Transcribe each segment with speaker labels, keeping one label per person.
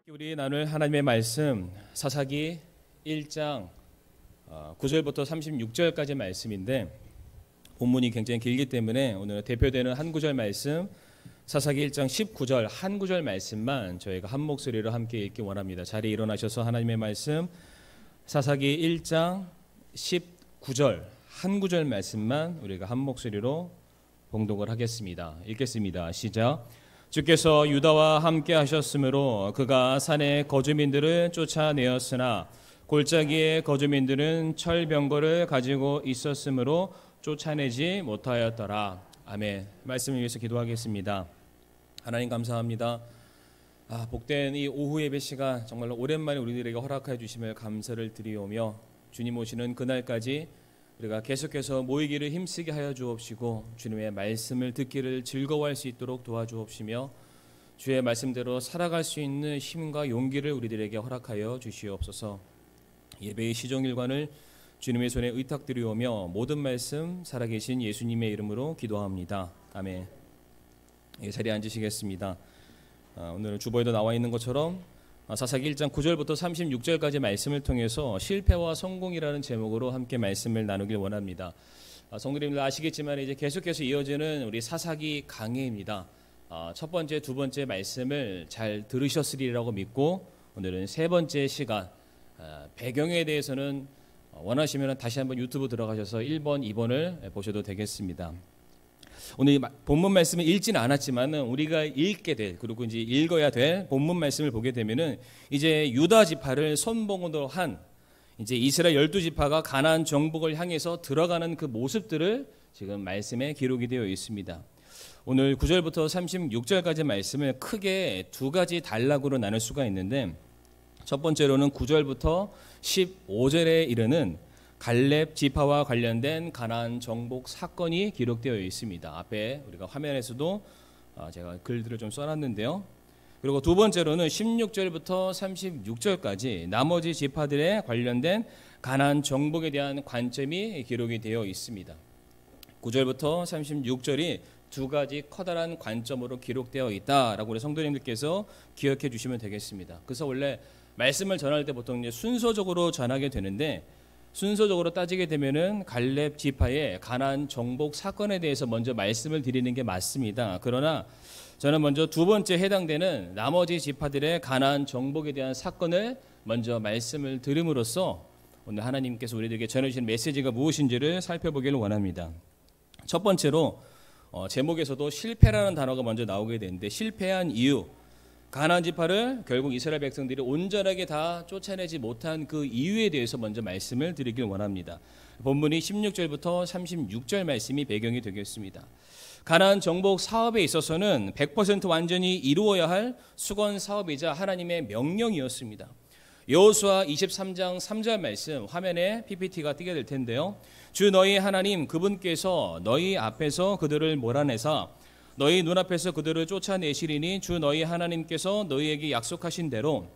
Speaker 1: 우리 나눌 하나님의 말씀 사사기 1장 9절부터 36절까지 말씀인데 본문이 굉장히 길기 때문에 오늘 대표되는 한 구절 말씀 사사기 1장 19절 한 구절 말씀만 저희가 한 목소리로 함께 읽기 원합니다. 자리에 일어나셔서 하나님의 말씀 사사기 1장 19절 한 구절 말씀만 우리가 한 목소리로 봉독을 하겠습니다. 읽겠습니다. 시작. 주께서 유다와 함께 하셨으므로 그가 산의 거주민들을 쫓아내었으나 골짜기의 거주민들은 철병거를 가지고 있었으므로 쫓아내지 못하였더라. 아멘. 말씀을 위해서 기도하겠습니다. 하나님 감사합니다. 복된 이 오후 예배 시간 정말로 오랜만에 우리들에게 허락해 주심을 감사를 드리오며 주님 오시는 그날까지 우리가 계속해서 모이기를 힘쓰게 하여 주옵시고 주님의 말씀을 듣기를 즐거워할 수 있도록 도와주옵시며 주의 말씀대로 살아갈 수 있는 힘과 용기를 우리들에게 허락하여 주시옵소서. 예배의 시종일관을 주님의 손에 의탁드리오며 모든 말씀 살아계신 예수님의 이름으로 기도합니다. 아멘. 자리에 앉으시겠습니다. 오늘 주보에도 나와 있는 것처럼 사사기 1장 9절부터 36절까지 말씀을 통해서 실패와 성공이라는 제목으로 함께 말씀을 나누길 원합니다. 성도님들 아시겠지만 이제 계속해서 이어지는 우리 사사기 강해입니다. 첫 번째, 두 번째 말씀을 잘 들으셨으리라고 믿고 오늘은 세 번째 시간 배경에 대해서는 원하시면 다시 한번 유튜브 들어가셔서 1번, 2번을 보셔도 되겠습니다. 오늘 본문 말씀을 읽지는 않았지만 우리가 읽게 될 그리고 이제 읽어야 될 본문 말씀을 보게 되면은 이제 유다 지파를 선봉으로 한 이제 이스라엘 12지파가 가나안 정복을 향해서 들어가는 그 모습들을 지금 말씀에 기록이 되어 있습니다. 오늘 9절부터 36절까지 말씀을 크게 두 가지 단락으로 나눌 수가 있는데 첫 번째로는 9절부터 15절에 이르는 갈렙 지파와 관련된 가나안 정복 사건이 기록되어 있습니다. 앞에 우리가 화면에서도 제가 글들을 좀 써놨는데요. 그리고 두 번째로는 16절부터 36절까지 나머지 지파들에 관련된 가나안 정복에 대한 관점이 기록이 되어 있습니다. 9절부터 36절이 두 가지 커다란 관점으로 기록되어 있다라고 우리 성도님들께서 기억해 주시면 되겠습니다. 그래서 원래 말씀을 전할 때 보통 이제 순서적으로 전하게 되는데 순서적으로 따지게 되면은 갈렙 지파의 가나안 정복 사건에 대해서 먼저 말씀을 드리는 게 맞습니다. 그러나 저는 먼저 두 번째 해당되는 나머지 지파들의 가나안 정복에 대한 사건을 먼저 말씀을 들음으로써 오늘 하나님께서 우리들에게 전해주신 메시지가 무엇인지를 살펴보기를 원합니다. 첫 번째로 제목에서도 실패라는 단어가 먼저 나오게 되는데 실패한 이유, 가나안 지파를 결국 이스라엘 백성들이 온전하게 다 쫓아내지 못한 그 이유에 대해서 먼저 말씀을 드리길 원합니다. 본문이 16절부터 36절 말씀이 배경이 되겠습니다. 가나안 정복 사업에 있어서는 100% 완전히 이루어야 할 수건 사업이자 하나님의 명령이었습니다. 여호수아 23장 3절 말씀 화면에 PPT가 뜨게 될 텐데요. 주 너희 하나님 그분께서 너희 앞에서 그들을 몰아내사 너희 눈앞에서 그들을 쫓아내시리니 주 너희 하나님께서 너희에게 약속하신 대로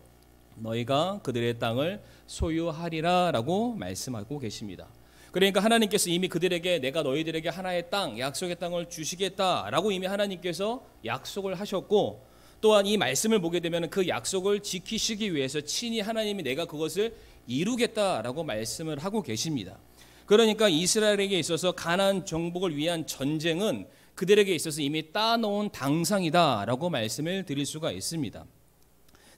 Speaker 1: 너희가 그들의 땅을 소유하리라 라고 말씀하고 계십니다. 그러니까 하나님께서 이미 그들에게 내가 너희들에게 하나의 땅, 약속의 땅을 주시겠다라고 이미 하나님께서 약속을 하셨고 또한 이 말씀을 보게 되면 그 약속을 지키시기 위해서 친히 하나님이 내가 그것을 이루겠다라고 말씀을 하고 계십니다. 그러니까 이스라엘에게 있어서 가나안 정복을 위한 전쟁은 그들에게 있어서 이미 따놓은 당상이다라고 말씀을 드릴 수가 있습니다.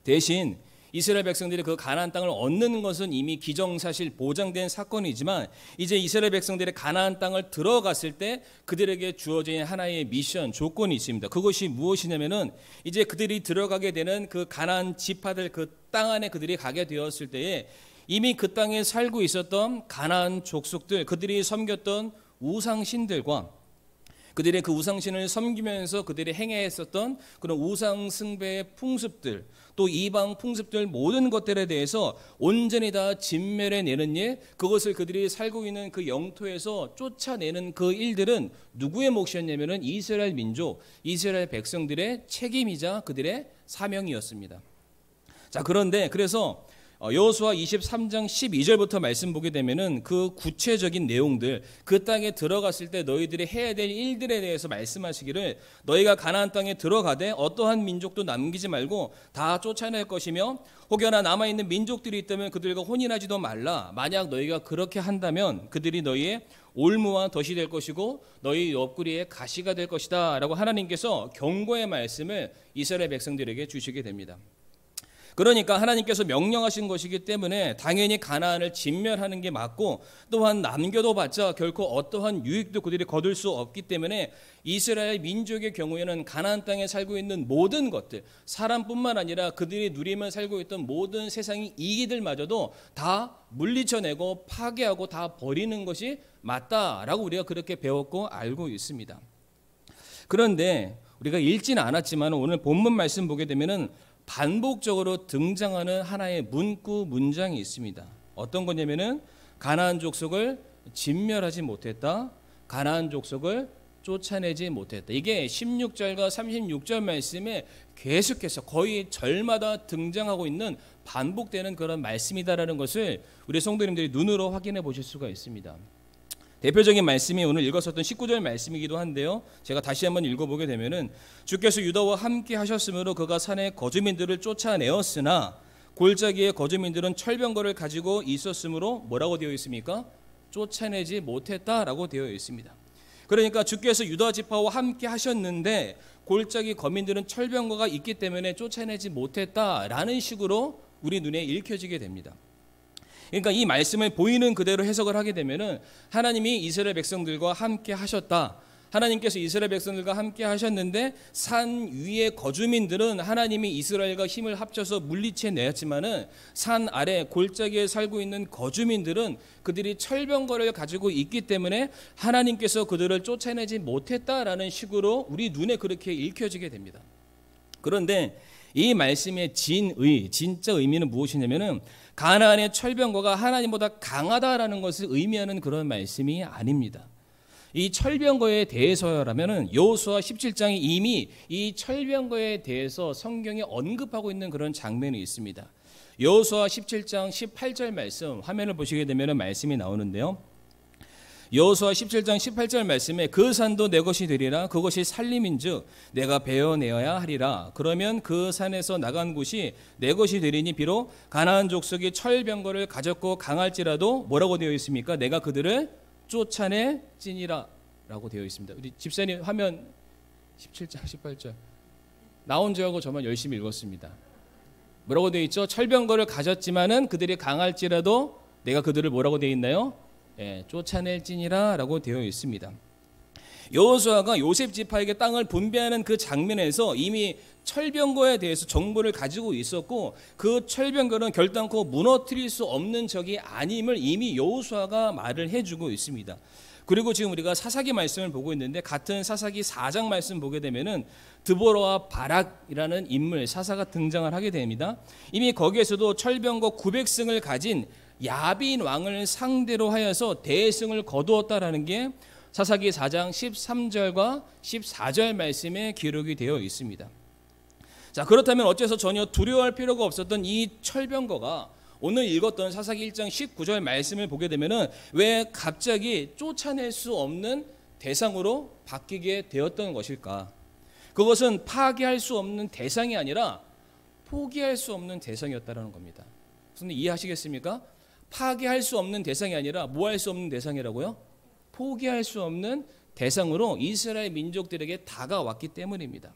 Speaker 1: 대신 이스라엘 백성들이 그 가나안 땅을 얻는 것은 이미 기정사실 보장된 사건이지만 이제 이스라엘 백성들이 가나안 땅을 들어갔을 때 그들에게 주어진 하나의 미션, 조건이 있습니다. 그것이 무엇이냐면은 이제 그들이 들어가게 되는 그 가나안 지파들 그 땅 안에 그들이 가게 되었을 때에 이미 그 땅에 살고 있었던 가나안 족속들, 그들이 섬겼던 우상신들과 그들의 그 우상신을 섬기면서 그들이 행했었던 그런 우상 숭배의 풍습들, 또 이방 풍습들 모든 것들에 대해서 온전히 다 진멸해내는 일, 그것을 그들이 살고 있는 그 영토에서 쫓아내는 그 일들은 누구의 몫이었냐면은 이스라엘 민족, 이스라엘 백성들의 책임이자 그들의 사명이었습니다. 자, 그런데 그래서 여호수아 23장 12절부터 말씀 보게 되면은 그 구체적인 내용들, 그 땅에 들어갔을 때 너희들이 해야 될 일들에 대해서 말씀하시기를 너희가 가나안 땅에 들어가되 어떠한 민족도 남기지 말고 다 쫓아낼 것이며 혹여나 남아있는 민족들이 있다면 그들과 혼인하지도 말라. 만약 너희가 그렇게 한다면 그들이 너희의 올무와 덫이 될 것이고 너희 옆구리에 가시가 될 것이다 라고 하나님께서 경고의 말씀을 이스라엘 백성들에게 주시게 됩니다. 그러니까 하나님께서 명령하신 것이기 때문에 당연히 가나안을 진멸하는 게 맞고, 또한 남겨도 봤자 결코 어떠한 유익도 그들이 거둘 수 없기 때문에 이스라엘 민족의 경우에는 가나안 땅에 살고 있는 모든 것들, 사람뿐만 아니라 그들이 누리며 살고 있던 모든 세상의 이익들마저도 다 물리쳐내고 파괴하고 다 버리는 것이 맞다라고 우리가 그렇게 배웠고 알고 있습니다. 그런데 우리가 읽지는 않았지만 오늘 본문 말씀 보게 되면은 반복적으로 등장하는 하나의 문구 문장이 있습니다. 어떤 거냐면은 가나안 족속을 진멸하지 못했다, 가나안 족속을 쫓아내지 못했다. 이게 16절과 36절 말씀에 계속해서 거의 절마다 등장하고 있는 반복되는 그런 말씀이다라는 것을 우리 성도님들이 눈으로 확인해 보실 수가 있습니다. 대표적인 말씀이 오늘 읽었었던 19절 말씀이기도 한데요. 제가 다시 한번 읽어보게 되면은 주께서 유다와 함께 하셨으므로 그가 산의 거주민들을 쫓아내었으나 골짜기의 거주민들은 철병거를 가지고 있었으므로 뭐라고 되어 있습니까? 쫓아내지 못했다라고 되어 있습니다. 그러니까 주께서 유다 지파와 함께 하셨는데 골짜기 거민들은 철병거가 있기 때문에 쫓아내지 못했다라는 식으로 우리 눈에 읽혀지게 됩니다. 그러니까 이 말씀을 보이는 그대로 해석을 하게 되면은 하나님이 이스라엘 백성들과 함께 하셨다. 하나님께서 이스라엘 백성들과 함께 하셨는데 산 위의 거주민들은 하나님이 이스라엘과 힘을 합쳐서 물리쳐 내었지만은 산 아래 골짜기에 살고 있는 거주민들은 그들이 철병거를 가지고 있기 때문에 하나님께서 그들을 쫓아내지 못했다라는 식으로 우리 눈에 그렇게 읽혀지게 됩니다. 그런데 이 말씀의 진짜 의미는 무엇이냐면은 가나안의 철병거가 하나님보다 강하다라는 것을 의미하는 그런 말씀이 아닙니다. 이 철병거에 대해서라면은 여호수아 17장이 이미 이 철병거에 대해서 성경에 언급하고 있는 그런 장면이 있습니다. 여호수아 17장 18절 말씀 화면을 보시게 되면은 말씀이 나오는데요. 여호수아 17장 18절 말씀에 그 산도 내 것이 되리라. 그것이 살림인즉 내가 베어내어야 하리라. 그러면 그 산에서 나간 곳이 내 것이 되리니 비록 가나안 족속이 철병거를 가졌고 강할지라도 뭐라고 되어 있습니까? 내가 그들을 쫓아내지니라 라고 되어 있습니다. 우리 집사님 화면 17장 18절 나 혼자하고 저만 열심히 읽었습니다. 뭐라고 되어 있죠? 철병거를 가졌지만은 그들이 강할지라도 내가 그들을 뭐라고 되어 있나요? 쫓아낼지니라 라고 되어 있습니다. 여호수아가 요셉 지파에게 땅을 분배하는 그 장면에서 이미 철병거에 대해서 정보를 가지고 있었고 그 철병거는 결단코 무너뜨릴 수 없는 적이 아님을 이미 여호수아가 말을 해주고 있습니다. 그리고 지금 우리가 사사기 말씀을 보고 있는데 같은 사사기 4장 말씀 보게 되면은 드보라와 바락이라는 인물 사사가 등장을 하게 됩니다. 이미 거기에서도 철병거 900승을 가진 야빈 왕을 상대로 하여서 대승을 거두었다라는 게 사사기 4장 13절과 14절 말씀에 기록이 되어 있습니다. 자, 그렇다면 어째서 전혀 두려워할 필요가 없었던 이 철병거가 오늘 읽었던 사사기 1장 19절 말씀을 보게 되면은 왜 갑자기 쫓아낼 수 없는 대상으로 바뀌게 되었던 것일까? 그것은 파괴할 수 없는 대상이 아니라 포기할 수 없는 대상이었다는 겁니다. 선생님 이해하시겠습니까? 파괴할 수 없는 대상이 아니라 뭐 할 수 없는 대상이라고요? 포기할 수 없는 대상으로 이스라엘 민족들에게 다가왔기 때문입니다.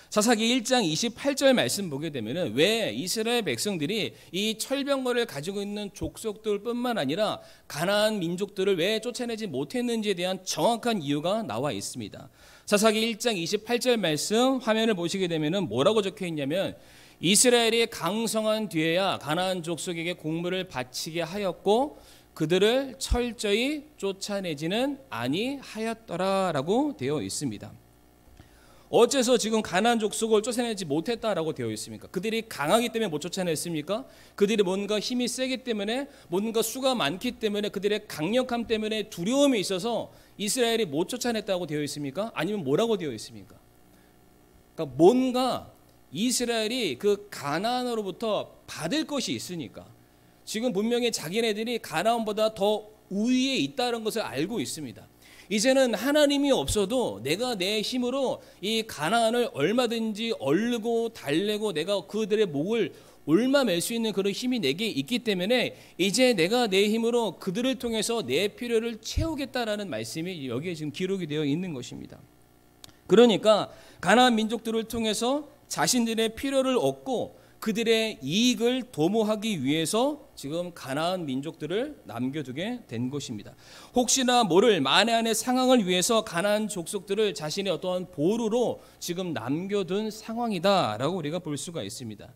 Speaker 1: 사사기 1장 28절 말씀 보게 되면은 왜 이스라엘 백성들이 이 철병거를 가지고 있는 족속들뿐만 아니라 가나안 민족들을 왜 쫓아내지 못했는지에 대한 정확한 이유가 나와 있습니다. 사사기 1장 28절 말씀 화면을 보시게 되면은 뭐라고 적혀 있냐면 이스라엘이 강성한 뒤에야 가나안 족속에게 공물을 바치게 하였고 그들을 철저히 쫓아내지는 아니하였더라라고 되어 있습니다. 어째서 지금 가나안 족속을 쫓아내지 못했다라고 되어 있습니까? 그들이 강하기 때문에 못 쫓아냈습니까? 그들이 뭔가 힘이 세기 때문에 뭔가 수가 많기 때문에 그들의 강력함 때문에 두려움이 있어서 이스라엘이 못 쫓아냈다고 되어 있습니까? 아니면 뭐라고 되어 있습니까? 그러니까 뭔가 이스라엘이 그 가나안으로부터 받을 것이 있으니까 지금 분명히 자기네들이 가나안보다 더 우위에 있다는 것을 알고 있습니다. 이제는 하나님이 없어도 내가 내 힘으로 이 가나안을 얼마든지 얼르고 달래고 내가 그들의 목을 올마맬 수 있는 그런 힘이 내게 있기 때문에 이제 내가 내 힘으로 그들을 통해서 내 필요를 채우겠다라는 말씀이 여기에 지금 기록이 되어 있는 것입니다. 그러니까 가나안 민족들을 통해서 자신들의 필요를 얻고 그들의 이익을 도모하기 위해서 지금 가나안 민족들을 남겨두게 된 것입니다. 혹시나 모를 만에 상황을 위해서 가나안 족속들을 자신의 어떠한 보루로 지금 남겨둔 상황이다라고 우리가 볼 수가 있습니다.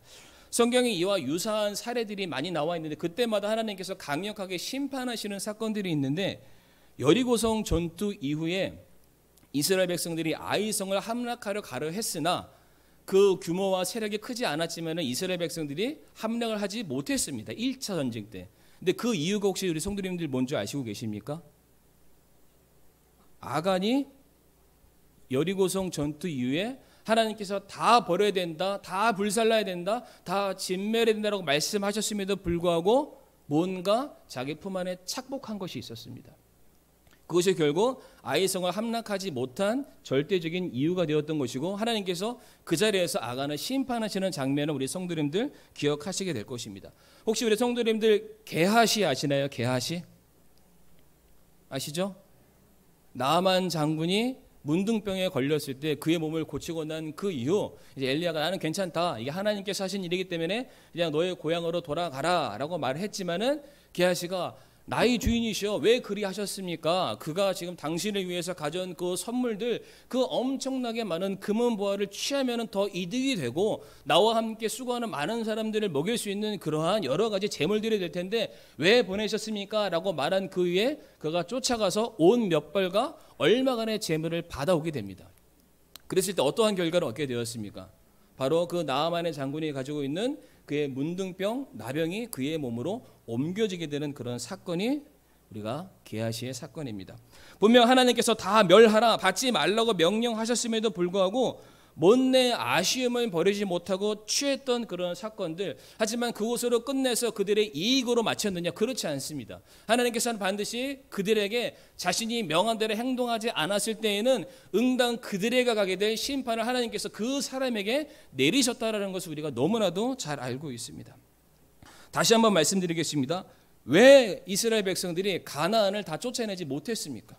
Speaker 1: 성경에 이와 유사한 사례들이 많이 나와 있는데 그때마다 하나님께서 강력하게 심판하시는 사건들이 있는데 여리고성 전투 이후에 이스라엘 백성들이 아이성을 함락하려 가려 했으나 그 규모와 세력이 크지 않았지만 이스라엘 백성들이 함락을 하지 못했습니다. 1차 전쟁 때. 근데 그 이유가 혹시 우리 성도님들 뭔지 아시고 계십니까? 아간이 여리고성 전투 이후에 하나님께서 다 버려야 된다, 다 불살라야 된다, 다 진멸해야 된다라고 말씀하셨음에도 불구하고 뭔가 자기 품 안에 착복한 것이 있었습니다. 그것이 결국 아이성을 함락하지 못한 절대적인 이유가 되었던 것이고 하나님께서 그 자리에서 아간을 심판하시는 장면을 우리 성도님들 기억하시게 될 것입니다. 혹시 우리 성도님들 게하시 아시나요? 게하시? 아시죠? 나아만 장군이 문둥병에 걸렸을 때 그의 몸을 고치고 난 그 이후 이제 엘리야가 나는 괜찮다. 이게 하나님께서 하신 일이기 때문에 그냥 너의 고향으로 돌아가라라고 말했지만은 게하시가 나의 주인이시여 왜 그리 하셨습니까? 그가 지금 당신을 위해서 가져온 그 선물들 그 엄청나게 많은 금은보화를 취하면 더 이득이 되고 나와 함께 수고하는 많은 사람들을 먹일 수 있는 그러한 여러 가지 재물들이 될 텐데 왜 보내셨습니까? 라고 말한 그 후에 그가 쫓아가서 온 몇 벌과 얼마간의 재물을 받아오게 됩니다. 그랬을 때 어떠한 결과를 얻게 되었습니까? 바로 그 나아만의 장군이 가지고 있는 그의 문둥병, 나병이 그의 몸으로 옮겨지게 되는 그런 사건이 우리가 게하시의 사건입니다. 분명 하나님께서 다 멸하라, 받지 말라고 명령하셨음에도 불구하고 못내 아쉬움을 버리지 못하고 취했던 그런 사건들, 하지만 그것으로 끝내서 그들의 이익으로 마쳤느냐? 그렇지 않습니다. 하나님께서는 반드시 그들에게 자신이 명한 대로 행동하지 않았을 때에는 응당 그들에게 가게 될 심판을 하나님께서 그 사람에게 내리셨다라는 것을 우리가 너무나도 잘 알고 있습니다. 다시 한번 말씀드리겠습니다. 왜 이스라엘 백성들이 가나안을 다 쫓아내지 못했습니까?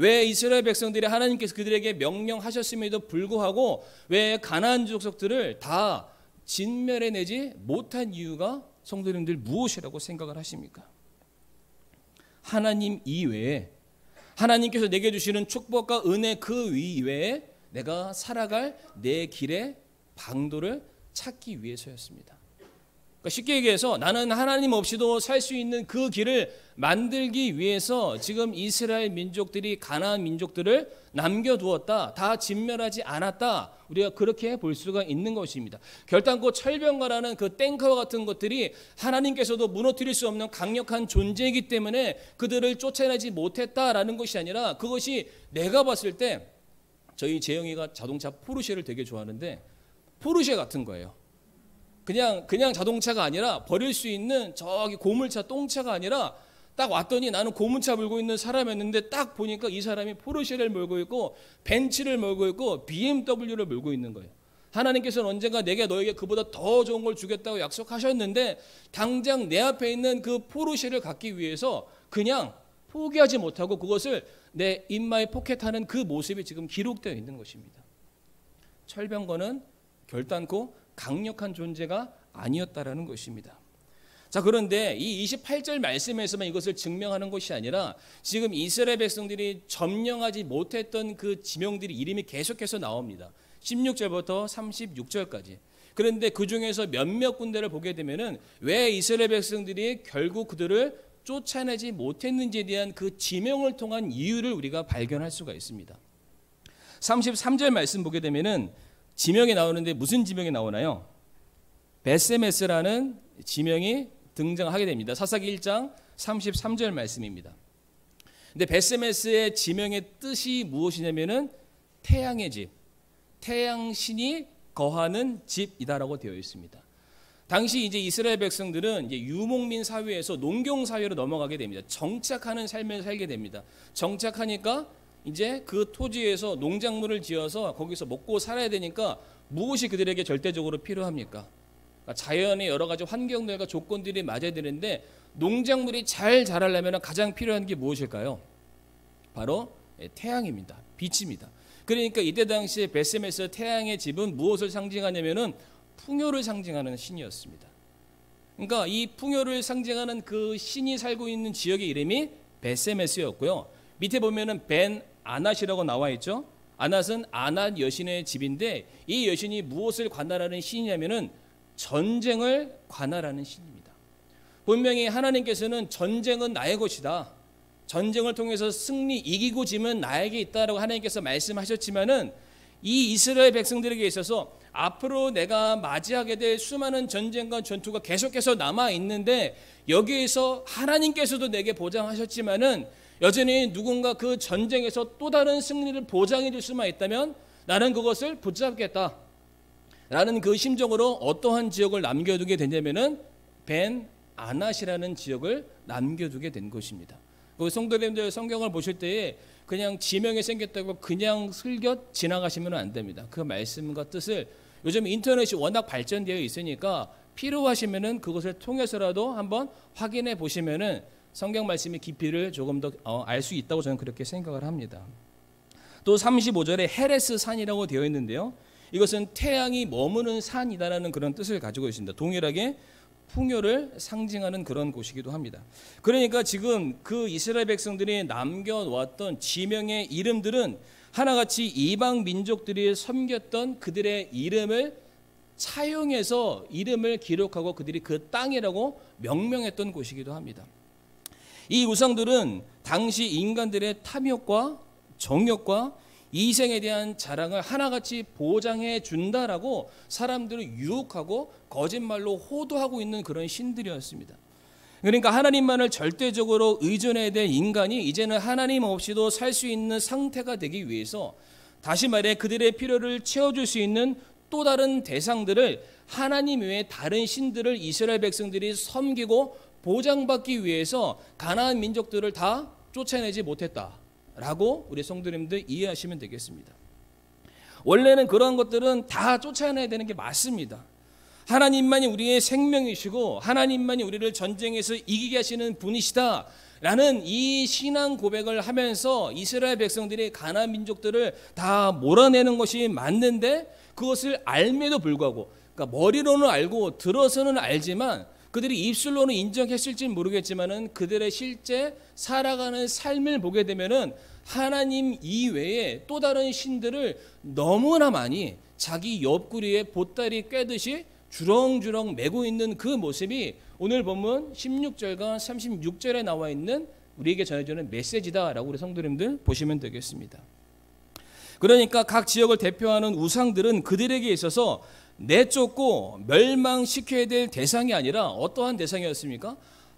Speaker 1: 왜 이스라엘 백성들이 하나님께서 그들에게 명령하셨음에도 불구하고 왜 가나안 족속들을 다 진멸해내지 못한 이유가 성도님들 무엇이라고 생각을 하십니까? 하나님 이외에 하나님께서 내게 주시는 축복과 은혜 그 이외에 내가 살아갈 내 길의 방도를 찾기 위해서였습니다. 그러니까 쉽게 얘기해서 나는 하나님 없이도 살 수 있는 그 길을 만들기 위해서 지금 이스라엘 민족들이 가나안 민족들을 남겨두었다. 다 진멸하지 않았다. 우리가 그렇게 볼 수가 있는 것입니다. 결단코 철병가라는 그 탱커와 같은 것들이 하나님께서도 무너뜨릴 수 없는 강력한 존재이기 때문에 그들을 쫓아내지 못했다라는 것이 아니라 그것이 내가 봤을 때 저희 재영이가 자동차 포르쉐를 되게 좋아하는데 포르쉐 같은 거예요. 그냥 자동차가 아니라 버릴 수 있는 저기 고물차 똥차가 아니라 딱 왔더니 나는 고물차 몰고 있는 사람이었는데 딱 보니까 이 사람이 포르쉐를 몰고 있고 벤츠를 몰고 있고 BMW를 몰고 있는 거예요. 하나님께서는 언젠가 내게 너에게 그보다 더 좋은 걸 주겠다고 약속하셨는데 당장 내 앞에 있는 그 포르쉐를 갖기 위해서 그냥 포기하지 못하고 그것을 내 인마에 포켓하는 그 모습이 지금 기록되어 있는 것입니다. 철병거는 결단코 강력한 존재가 아니었다라는 것입니다. 자, 그런데 이 28절 말씀에서만 이것을 증명하는 것이 아니라 지금 이스라엘 백성들이 점령하지 못했던 그 지명들이 이름이 계속해서 나옵니다. 16절부터 36절까지. 그런데 그 중에서 몇몇 군데를 보게 되면은 왜 이스라엘 백성들이 결국 그들을 쫓아내지 못했는지에 대한 그 지명을 통한 이유를 우리가 발견할 수가 있습니다. 33절 말씀 보게 되면은 지명이 나오는데 무슨 지명이 나오나요? 베세메스라는 지명이 등장하게 됩니다. 사사기 1장 33절 말씀입니다. 근데 베세메스의 지명의 뜻이 무엇이냐면은 태양의 집, 태양신이 거하는 집이다라고 되어 있습니다. 당시 이제 이스라엘 백성들은 이제 유목민 사회에서 농경 사회로 넘어가게 됩니다. 정착하는 삶을 살게 됩니다. 정착하니까 이제 그 토지에서 농작물을 지어서 거기서 먹고 살아야 되니까 무엇이 그들에게 절대적으로 필요합니까? 그러니까 자연의 여러 가지 환경들과 조건들이 맞아야 되는데 농작물이 잘 자라려면 가장 필요한 게 무엇일까요? 바로 태양입니다. 빛입니다. 그러니까 이때 당시에 베세메스 태양의 집은 무엇을 상징하냐면은 풍요를 상징하는 신이었습니다. 그러니까 이 풍요를 상징하는 그 신이 살고 있는 지역의 이름이 베세메스였고요. 밑에 보면은 벤 아낫이라고 나와 있죠. 아낫은 아낫 여신의 집인데 이 여신이 무엇을 관할하는 신이냐면은 전쟁을 관할하는 신입니다. 분명히 하나님께서는 전쟁은 나의 것이다. 전쟁을 통해서 승리, 이기고 지면 나에게 있다라고 하나님께서 말씀하셨지만은 이 이스라엘 백성들에게 있어서 앞으로 내가 맞이하게 될 수많은 전쟁과 전투가 계속해서 남아 있는데 여기에서 하나님께서도 내게 보장하셨지만은 여전히 누군가 그 전쟁에서 또 다른 승리를 보장해 줄 수만 있다면 나는 그것을 붙잡겠다 라는 그 심정으로 어떠한 지역을 남겨두게 되냐면은 벤 아낫이라는 지역을 남겨두게 된 것입니다. 그 성도님들 성경을 보실 때에 그냥 지명이 생겼다고 그냥 슬쩍 지나가시면 안 됩니다. 그 말씀과 뜻을 요즘 인터넷이 워낙 발전되어 있으니까 필요하시면은 그것을 통해서라도 한번 확인해 보시면은 성경 말씀의 깊이를 조금 더 알 수 있다고 저는 그렇게 생각을 합니다. 또 35절에 헤레스 산이라고 되어 있는데요. 이것은 태양이 머무는 산이다라는 그런 뜻을 가지고 있습니다. 동일하게 풍요를 상징하는 그런 곳이기도 합니다. 그러니까 지금 그 이스라엘 백성들이 남겨왔던 지명의 이름들은 하나같이 이방 민족들이 섬겼던 그들의 이름을 차용해서 이름을 기록하고 그들이 그 땅이라고 명명했던 곳이기도 합니다. 이 우상들은 당시 인간들의 탐욕과 정욕과 이생에 대한 자랑을 하나같이 보장해 준다라고 사람들을 유혹하고 거짓말로 호도하고 있는 그런 신들이었습니다. 그러니까 하나님만을 절대적으로 의존해야 될 인간이 이제는 하나님 없이도 살 수 있는 상태가 되기 위해서 다시 말해 그들의 필요를 채워줄 수 있는 또 다른 대상들을 하나님 외에 다른 신들을 이스라엘 백성들이 섬기고 보장받기 위해서 가나안 민족들을 다 쫓아내지 못했다라고 우리 성도님들 이해하시면 되겠습니다. 원래는 그러한 것들은 다 쫓아내야 되는 게 맞습니다. 하나님만이 우리의 생명이시고 하나님만이 우리를 전쟁에서 이기게 하시는 분이시다 라는 이 신앙 고백을 하면서 이스라엘 백성들이 가나안 민족들을 다 몰아내는 것이 맞는데 그것을 알매도 불구하고 그러니까 머리로는 알고 들어서는 알지만 그들이 입술로는 인정했을지는 모르겠지만은 그들의 실제 살아가는 삶을 보게 되면은 하나님 이외에 또 다른 신들을 너무나 많이 자기 옆구리에 보따리 꿰듯이 주렁주렁 메고 있는 그 모습이 오늘 본문 16절과 36절에 나와 있는 우리에게 전해주는 메시지다라고 우리 성도님들 보시면 되겠습니다. 그러니까 각 지역을 대표하는 우상들은 그들에게 있어서 내쫓고 멸망시켜야 될 대상이 아니라 어떠한 대상이었습니까?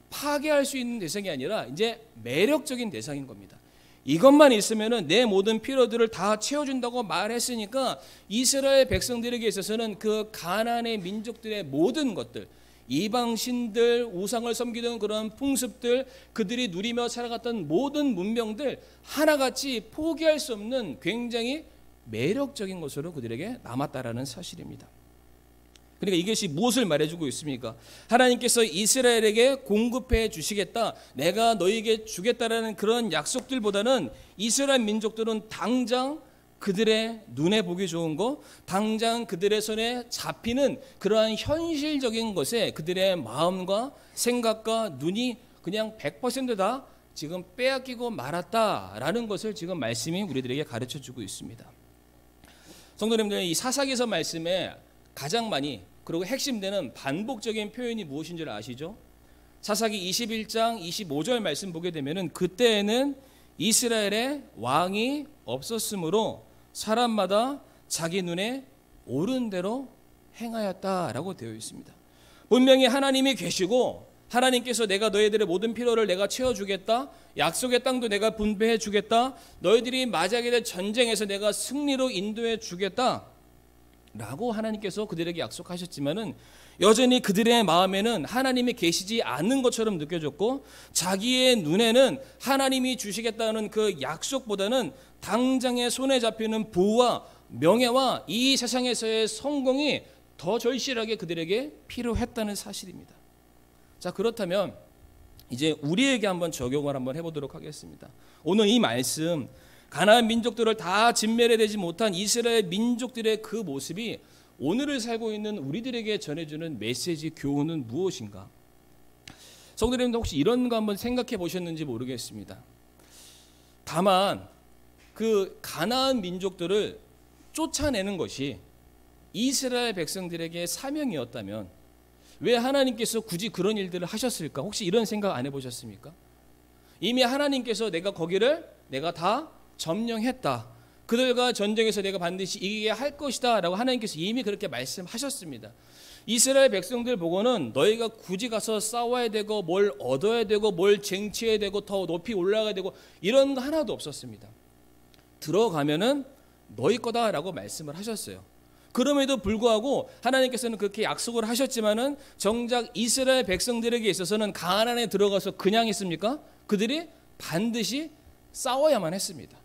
Speaker 1: 파괴할 수 있는 대상이 아니라 이제 매력적인 대상인 겁니다. 이것만 있으면은 내 모든 필요들을 다 채워준다고 말했으니까 이스라엘 백성들에게 있어서는 그 가나안의 민족들의 모든 것들, 이방 신들, 우상을 섬기던 그런 풍습들, 그들이 누리며 살아갔던 모든 문명들 하나같이 포기할 수 없는 굉장히 매력적인 것으로 그들에게 남았다라는 사실입니다. 그러니까 이것이 무엇을 말해주고 있습니까? 하나님께서 이스라엘에게 공급해 주시겠다, 내가 너에게 주겠다라는 그런 약속들보다는 이스라엘 민족들은 당장 그들의 눈에 보기 좋은 거, 당장 그들의 손에 잡히는 그러한 현실적인 것에 그들의 마음과 생각과 눈이 그냥 100%다 지금 빼앗기고 말았다라는 것을 지금 말씀이 우리들에게 가르쳐주고 있습니다. 성도님들, 이 사사기서 말씀에 가장 많이 그리고 핵심되는 반복적인 표현이 무엇인 줄 아시죠? 사사기 21장 25절 말씀 보게 되면은 그때에는 이스라엘의 왕이 없었으므로 사람마다 자기 눈에 옳은 대로 행하였다라고 되어 있습니다. 분명히 하나님이 계시고 하나님께서 내가 너희들의 모든 필요를 내가 채워주겠다, 약속의 땅도 내가 분배해 주겠다, 너희들이 맞이하게 될 전쟁에서 내가 승리로 인도해 주겠다, 라고 하나님께서 그들에게 약속하셨지만은 여전히 그들의 마음에는 하나님이 계시지 않는 것처럼 느껴졌고, 자기의 눈에는 하나님이 주시겠다는 그 약속보다는 당장의 손에 잡히는 부와 명예와 이 세상에서의 성공이 더 절실하게 그들에게 필요했다는 사실입니다. 자, 그렇다면 이제 우리에게 한번 적용을 한번 해보도록 하겠습니다. 오늘 이 말씀, 가나안 민족들을 다 진멸해내지 못한 이스라엘 민족들의 그 모습이 오늘을 살고 있는 우리들에게 전해주는 메시지, 교훈은 무엇인가? 성도님들 혹시 이런 거 한번 생각해 보셨는지 모르겠습니다. 다만 그 가나안 민족들을 쫓아내는 것이 이스라엘 백성들에게 사명이었다면 왜 하나님께서 굳이 그런 일들을 하셨을까? 혹시 이런 생각 안 해보셨습니까? 이미 하나님께서 내가 거기를 내가 다 점령했다, 그들과 전쟁에서 내가 반드시 이기게 할 것이다 라고 하나님께서 이미 그렇게 말씀하셨습니다. 이스라엘 백성들 보고는 너희가 굳이 가서 싸워야 되고 뭘 얻어야 되고 뭘 쟁취해야 되고 더 높이 올라가야 되고 이런 거 하나도 없었습니다. 들어가면은 너희 거다라고 말씀을 하셨어요. 그럼에도 불구하고 하나님께서는 그렇게 약속을 하셨지만은 정작 이스라엘 백성들에게 있어서는 가나안에 들어가서 그냥 있습니까? 그들이 반드시 싸워야만 했습니다.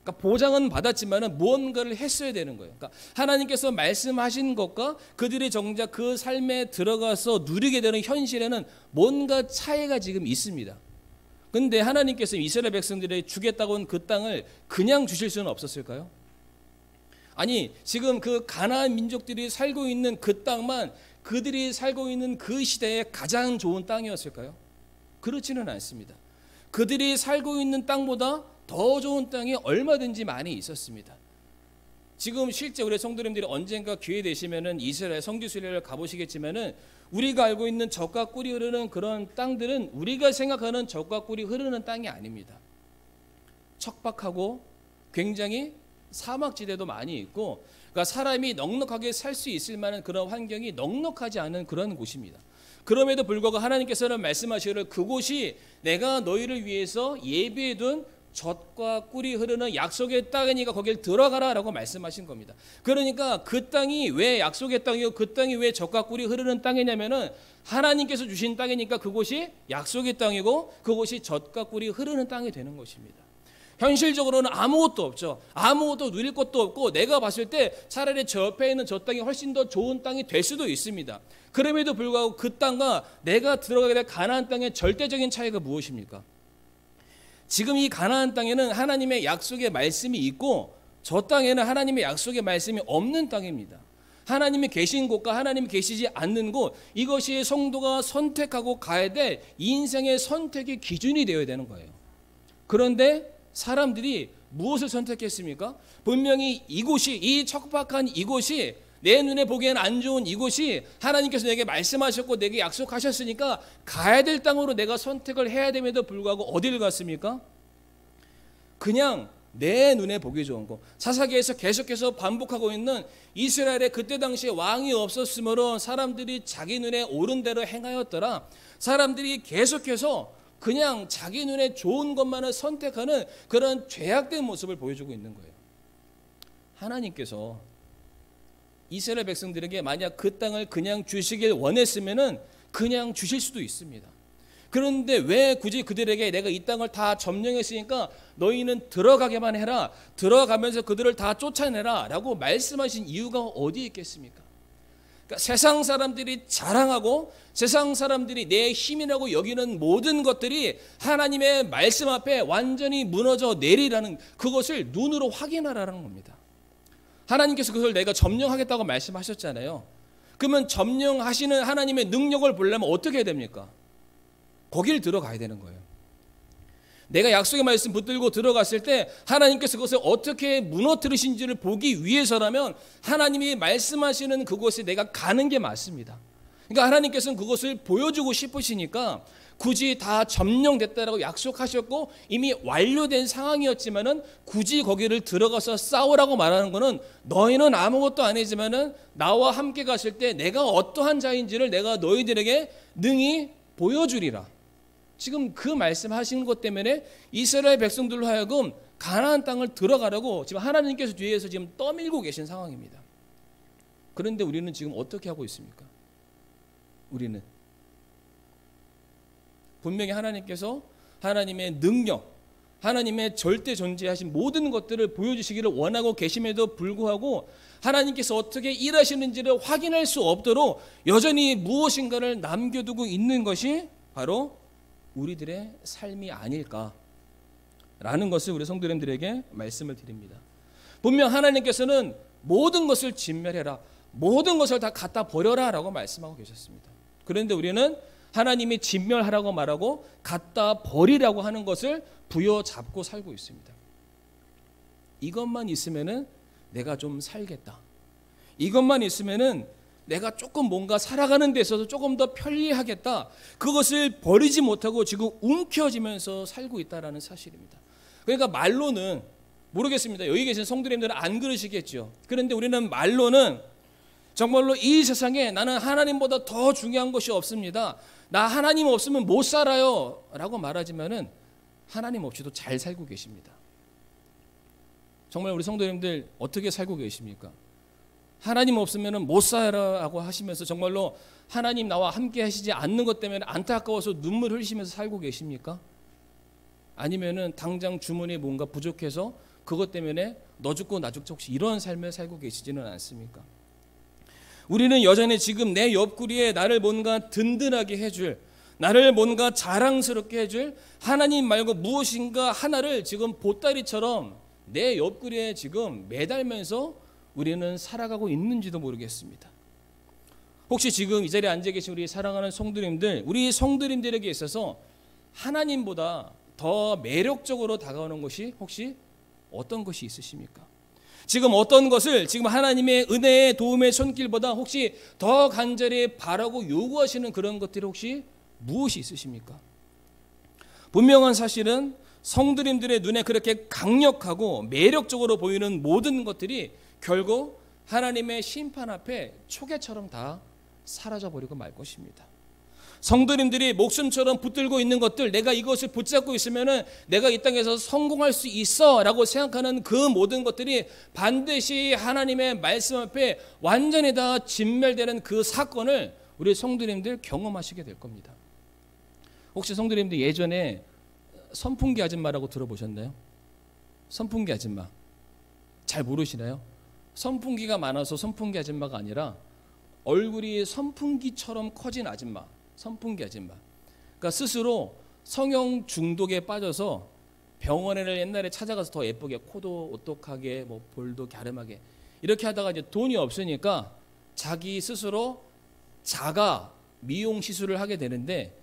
Speaker 1: 그러니까 보장은 받았지만은 무언가를 했어야 되는 거예요. 그러니까 하나님께서 말씀하신 것과 그들이 정작 그 삶에 들어가서 누리게 되는 현실에는 뭔가 차이가 지금 있습니다. 그런데 하나님께서 이스라엘 백성들에게 주겠다고 한 그 땅을 그냥 주실 수는 없었을까요? 아니, 지금 그 가나안 민족들이 살고 있는 그 땅만 그들이 살고 있는 그 시대에 가장 좋은 땅이었을까요? 그렇지는 않습니다. 그들이 살고 있는 땅보다 더 좋은 땅이 얼마든지 많이 있었습니다. 지금 실제 우리 성도님들이 언젠가 기회 되시면은 이스라엘 성지순례를 가보시겠지만은 우리가 알고 있는 젖과 꿀이 흐르는 그런 땅들은 우리가 생각하는 젖과 꿀이 흐르는 땅이 아닙니다. 척박하고 굉장히 사막지대도 많이 있고, 그러니까 사람이 넉넉하게 살 수 있을 만한 그런 환경이 넉넉하지 않은 그런 곳입니다. 그럼에도 불구하고 하나님께서는 말씀하시기를 그곳이 내가 너희를 위해서 예비해둔 젖과 꿀이 흐르는 약속의 땅이니까 거길 들어가라 라고 말씀하신 겁니다. 그러니까 그 땅이 왜 약속의 땅이고 그 땅이 왜 젖과 꿀이 흐르는 땅이냐면은 하나님께서 주신 땅이니까 그곳이 약속의 땅이고 그곳이 젖과 꿀이 흐르는 땅이 되는 것입니다. 현실적으로는 아무것도 없죠. 아무것도 누릴 것도 없고 내가 봤을 때 차라리 저 옆에 있는 저 땅이 훨씬 더 좋은 땅이 될 수도 있습니다. 그럼에도 불구하고 그 땅과 내가 들어가게 될 가나안 땅의 절대적인 차이가 무엇입니까? 지금 이 가나안 땅에는 하나님의 약속의 말씀이 있고 저 땅에는 하나님의 약속의 말씀이 없는 땅입니다. 하나님이 계신 곳과 하나님이 계시지 않는 곳, 이것이 성도가 선택하고 가야 될 인생의 선택의 기준이 되어야 되는 거예요. 그런데 사람들이 무엇을 선택했습니까? 분명히 이곳이, 이 척박한 이곳이, 내 눈에 보기엔 안 좋은 이곳이 하나님께서 내게 말씀하셨고 내게 약속하셨으니까 가야 될 땅으로 내가 선택을 해야 됨에도 불구하고 어디를 갔습니까? 그냥 내 눈에 보기 좋은 곳, 사사기에서 계속해서 반복하고 있는 이스라엘에 그때 당시에 왕이 없었으므로 사람들이 자기 눈에 옳은 대로 행하였더라. 사람들이 계속해서 그냥 자기 눈에 좋은 것만을 선택하는 그런 죄악된 모습을 보여주고 있는 거예요. 하나님께서 이스라엘 백성들에게 만약 그 땅을 그냥 주시길 원했으면은 그냥 주실 수도 있습니다. 그런데 왜 굳이 그들에게 내가 이 땅을 다 점령했으니까 너희는 들어가게만 해라, 들어가면서 그들을 다 쫓아내라 라고 말씀하신 이유가 어디 있겠습니까? 그러니까 세상 사람들이 자랑하고 세상 사람들이 내 힘이라고 여기는 모든 것들이 하나님의 말씀 앞에 완전히 무너져 내리라는, 그것을 눈으로 확인하라는 겁니다. 하나님께서 그걸 내가 점령하겠다고 말씀하셨잖아요. 그러면 점령하시는 하나님의 능력을 보려면 어떻게 해야 됩니까? 거길 들어가야 되는 거예요. 내가 약속의 말씀 붙들고 들어갔을 때 하나님께서 그것을 어떻게 무너뜨리신지를 보기 위해서라면 하나님이 말씀하시는 그곳에 내가 가는 게 맞습니다. 그러니까 하나님께서는 그것을 보여주고 싶으시니까 굳이 다 점령됐다라고 약속하셨고 이미 완료된 상황이었지만은 굳이 거기를 들어가서 싸우라고 말하는 것은 너희는 아무것도 아니지만은 나와 함께 갔을 때 내가 어떠한 자인지를 내가 너희들에게 능히 보여주리라. 지금 그 말씀하시는 것 때문에 이스라엘 백성들로 하여금 가나안 땅을 들어가려고 지금 하나님께서 뒤에서 지금 떠밀고 계신 상황입니다. 그런데 우리는 지금 어떻게 하고 있습니까? 우리는 분명히 하나님께서 하나님의 능력, 하나님의 절대 존재하신 모든 것들을 보여주시기를 원하고 계심에도 불구하고 하나님께서 어떻게 일하시는지를 확인할 수 없도록 여전히 무엇인가를 남겨두고 있는 것이 바로 우리들의 삶이 아닐까라는 것을 우리 성도님들에게 말씀을 드립니다. 분명 하나님께서는 모든 것을 진멸해라, 모든 것을 다 갖다 버려라 라고 말씀하고 계셨습니다. 그런데 우리는 하나님이 진멸하라고 말하고 갖다 버리라고 하는 것을 부여잡고 살고 있습니다. 이것만 있으면은 내가 좀 살겠다. 이것만 있으면은 내가 조금 뭔가 살아가는 데 있어서 조금 더 편리하겠다. 그것을 버리지 못하고 지금 움켜쥐면서 살고 있다는 사실입니다. 그러니까 말로는 모르겠습니다. 여기 계신 성도님들은 안 그러시겠죠. 그런데 우리는 말로는 정말로 이 세상에 나는 하나님보다 더 중요한 것이 없습니다. 나 하나님 없으면 못 살아요 라고 말하지만은 하나님 없이도 잘 살고 계십니다. 정말 우리 성도님들 어떻게 살고 계십니까? 하나님 없으면 못 살아라고 하시면서 정말로 하나님 나와 함께 하시지 않는 것 때문에 안타까워서 눈물 흘리시면서 살고 계십니까? 아니면은 당장 주머니에 뭔가 부족해서 그것 때문에 너 죽고 나 죽고 혹시 이런 삶을 살고 계시지는 않습니까? 우리는 여전히 지금 내 옆구리에 나를 뭔가 든든하게 해줄, 나를 뭔가 자랑스럽게 해줄 하나님 말고 무엇인가 하나를 지금 보따리처럼 내 옆구리에 지금 매달면서 우리는 살아가고 있는지도 모르겠습니다. 혹시 지금 이 자리에 앉아 계신 우리 사랑하는 성도님들, 우리 성도님들에게 있어서 하나님보다 더 매력적으로 다가오는 것이 혹시 어떤 것이 있으십니까? 지금 어떤 것을 지금 하나님의 은혜의 도움의 손길보다 혹시 더 간절히 바라고 요구하시는 그런 것들이 혹시 무엇이 있으십니까? 분명한 사실은 성도님들의 눈에 그렇게 강력하고 매력적으로 보이는 모든 것들이 결국 하나님의 심판 앞에 초계처럼 다 사라져버리고 말 것입니다. 성도님들이 목숨처럼 붙들고 있는 것들, 내가 이것을 붙잡고 있으면 내가 이 땅에서 성공할 수 있어 라고 생각하는 그 모든 것들이 반드시 하나님의 말씀 앞에 완전히 다 진멸되는 그 사건을 우리 성도님들 경험하시게 될 겁니다. 혹시 성도님들 예전에 선풍기 아줌마라고 들어보셨나요? 선풍기 아줌마 잘 모르시나요? 선풍기가 많아서 선풍기 아줌마가 아니라 얼굴이 선풍기처럼 커진 아줌마, 선풍기 아줌마. 그러니까 스스로 성형 중독에 빠져서 병원에를 옛날에 찾아가서 더 예쁘게 코도 오똑하게 뭐 볼도 갸름하게 이렇게 하다가 이제 돈이 없으니까 자기 스스로 자가 미용 시술을 하게 되는데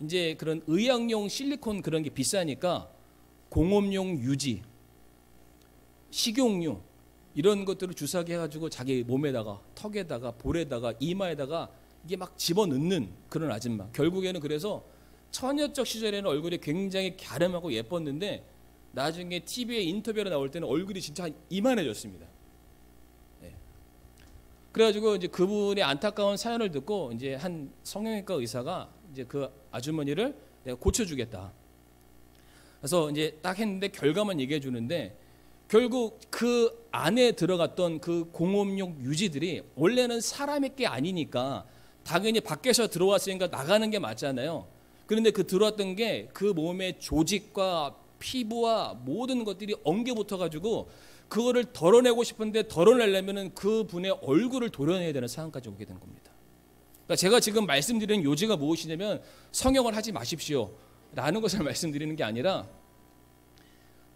Speaker 1: 이제 그런 의학용 실리콘 그런 게 비싸니까 공업용 유지, 식용유 이런 것들을 주사하게 해가지고 자기 몸에다가 턱에다가 볼에다가 이마에다가 이게 막 집어넣는 그런 아줌마. 결국에는 그래서 처녀적 시절에는 얼굴이 굉장히 갸름하고 예뻤는데 나중에 TV에 인터뷰로 나올 때는 얼굴이 진짜 이만해졌습니다. 네. 그래가지고 이제 그분의 안타까운 사연을 듣고 이제 한 성형외과 의사가 이제 그 아주머니를 내가 고쳐주겠다. 그래서 이제 딱 했는데 결과만 얘기해 주는데 결국 그 안에 들어갔던 그 공업용 유지들이 원래는 사람의 게 아니니까 당연히 밖에서 들어왔으니까 나가는 게 맞잖아요. 그런데 그 들어왔던 게 그 몸의 조직과 피부와 모든 것들이 엉겨 붙어가지고 그거를 덜어내고 싶은데 덜어내려면은 그 분의 얼굴을 도려내야 되는 상황까지 오게 된 겁니다. 그러니까 제가 지금 말씀드리는 요지가 무엇이냐면 성형을 하지 마십시오 라는 것을 말씀드리는 게 아니라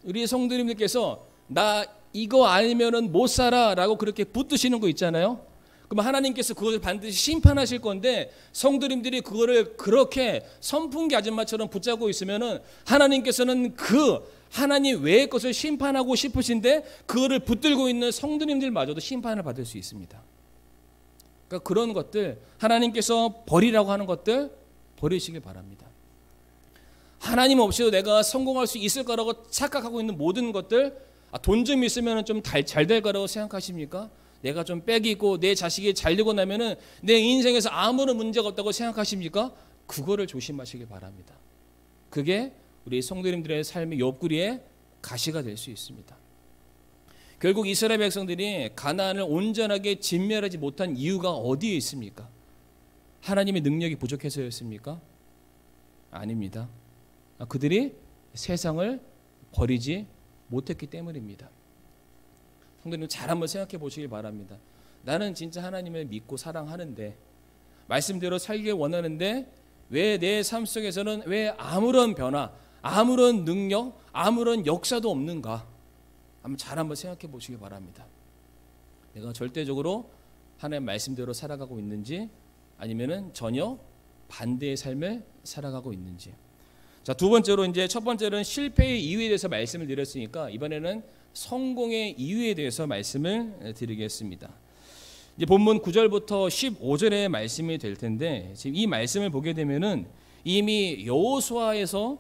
Speaker 1: 우리 성도님들께서 나 이거 아니면은 못 살아 라고 그렇게 붙드시는 거 있잖아요. 그럼 하나님께서 그것을 반드시 심판하실 건데 성도님들이 그거를 그렇게 선풍기 아줌마처럼 붙잡고 있으면은 하나님께서는 그 하나님 외의 것을 심판하고 싶으신데 그거를 붙들고 있는 성도님들마저도 심판을 받을 수 있습니다. 그러니까 그런 것들 하나님께서 버리라고 하는 것들 버리시길 바랍니다. 하나님 없이도 내가 성공할 수 있을 거라고 착각하고 있는 모든 것들, 돈 좀 있으면 좀 잘 될 거라고 생각하십니까? 내가 좀 빽이고 내 자식이 잘 되고 나면은 내 인생에서 아무런 문제가 없다고 생각하십니까? 그거를 조심하시길 바랍니다. 그게 우리 성도님들의 삶의 옆구리에 가시가 될 수 있습니다. 결국 이스라엘 백성들이 가나안을 온전하게 진멸하지 못한 이유가 어디에 있습니까? 하나님의 능력이 부족해서였습니까? 아닙니다. 그들이 세상을 버리지 못했기 때문입니다. 성도님 잘 한번 생각해 보시길 바랍니다. 나는 진짜 하나님을 믿고 사랑하는데, 말씀대로 살길 원하는데 왜 내 삶 속에서는 왜 아무런 변화, 아무런 능력, 아무런 역사도 없는가? 잘 한번 생각해 보시기 바랍니다. 내가 절대적으로 하나님의 말씀대로 살아가고 있는지, 아니면은 전혀 반대의 삶을 살아가고 있는지. 자, 두 번째로 이제 첫 번째는 실패의 이유에 대해서 말씀을 드렸으니까 이번에는 성공의 이유에 대해서 말씀을 드리겠습니다. 이제 본문 9절부터 15절의 말씀이 될 텐데, 지금 이 말씀을 보게 되면은 이미 여호수아서에서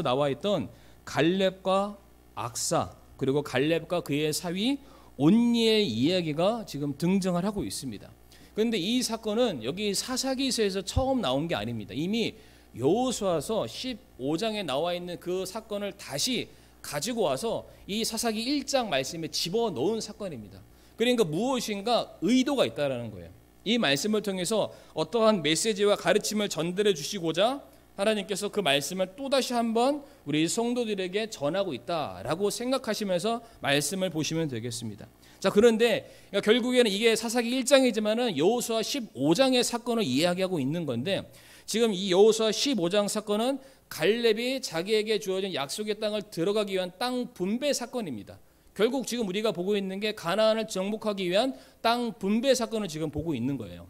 Speaker 1: 나와 있던 갈렙과 악사, 그리고 갈렙과 그의 사위 온니의 이야기가 지금 등장을 하고 있습니다. 그런데 이 사건은 여기 사사기서에서 처음 나온 게 아닙니다. 이미 여호수아서 15장에 나와 있는 그 사건을 다시 가지고 와서 이 사사기 1장 말씀에 집어넣은 사건입니다. 그러니까 무엇인가 의도가 있다라는 거예요. 이 말씀을 통해서 어떠한 메시지와 가르침을 전달해 주시고자 하나님께서 그 말씀을 또다시 한번 우리 성도들에게 전하고 있다라고 생각하시면서 말씀을 보시면 되겠습니다. 자, 그런데 결국에는 이게 사사기 1장이지만은 여호수아 15장의 사건을 이야기하고 있는 건데, 지금 이 여호수아 15장 사건은 갈렙이 자기에게 주어진 약속의 땅을 들어가기 위한 땅 분배 사건입니다. 결국 지금 우리가 보고 있는 게 가나안을 정복하기 위한 땅 분배 사건을 지금 보고 있는 거예요.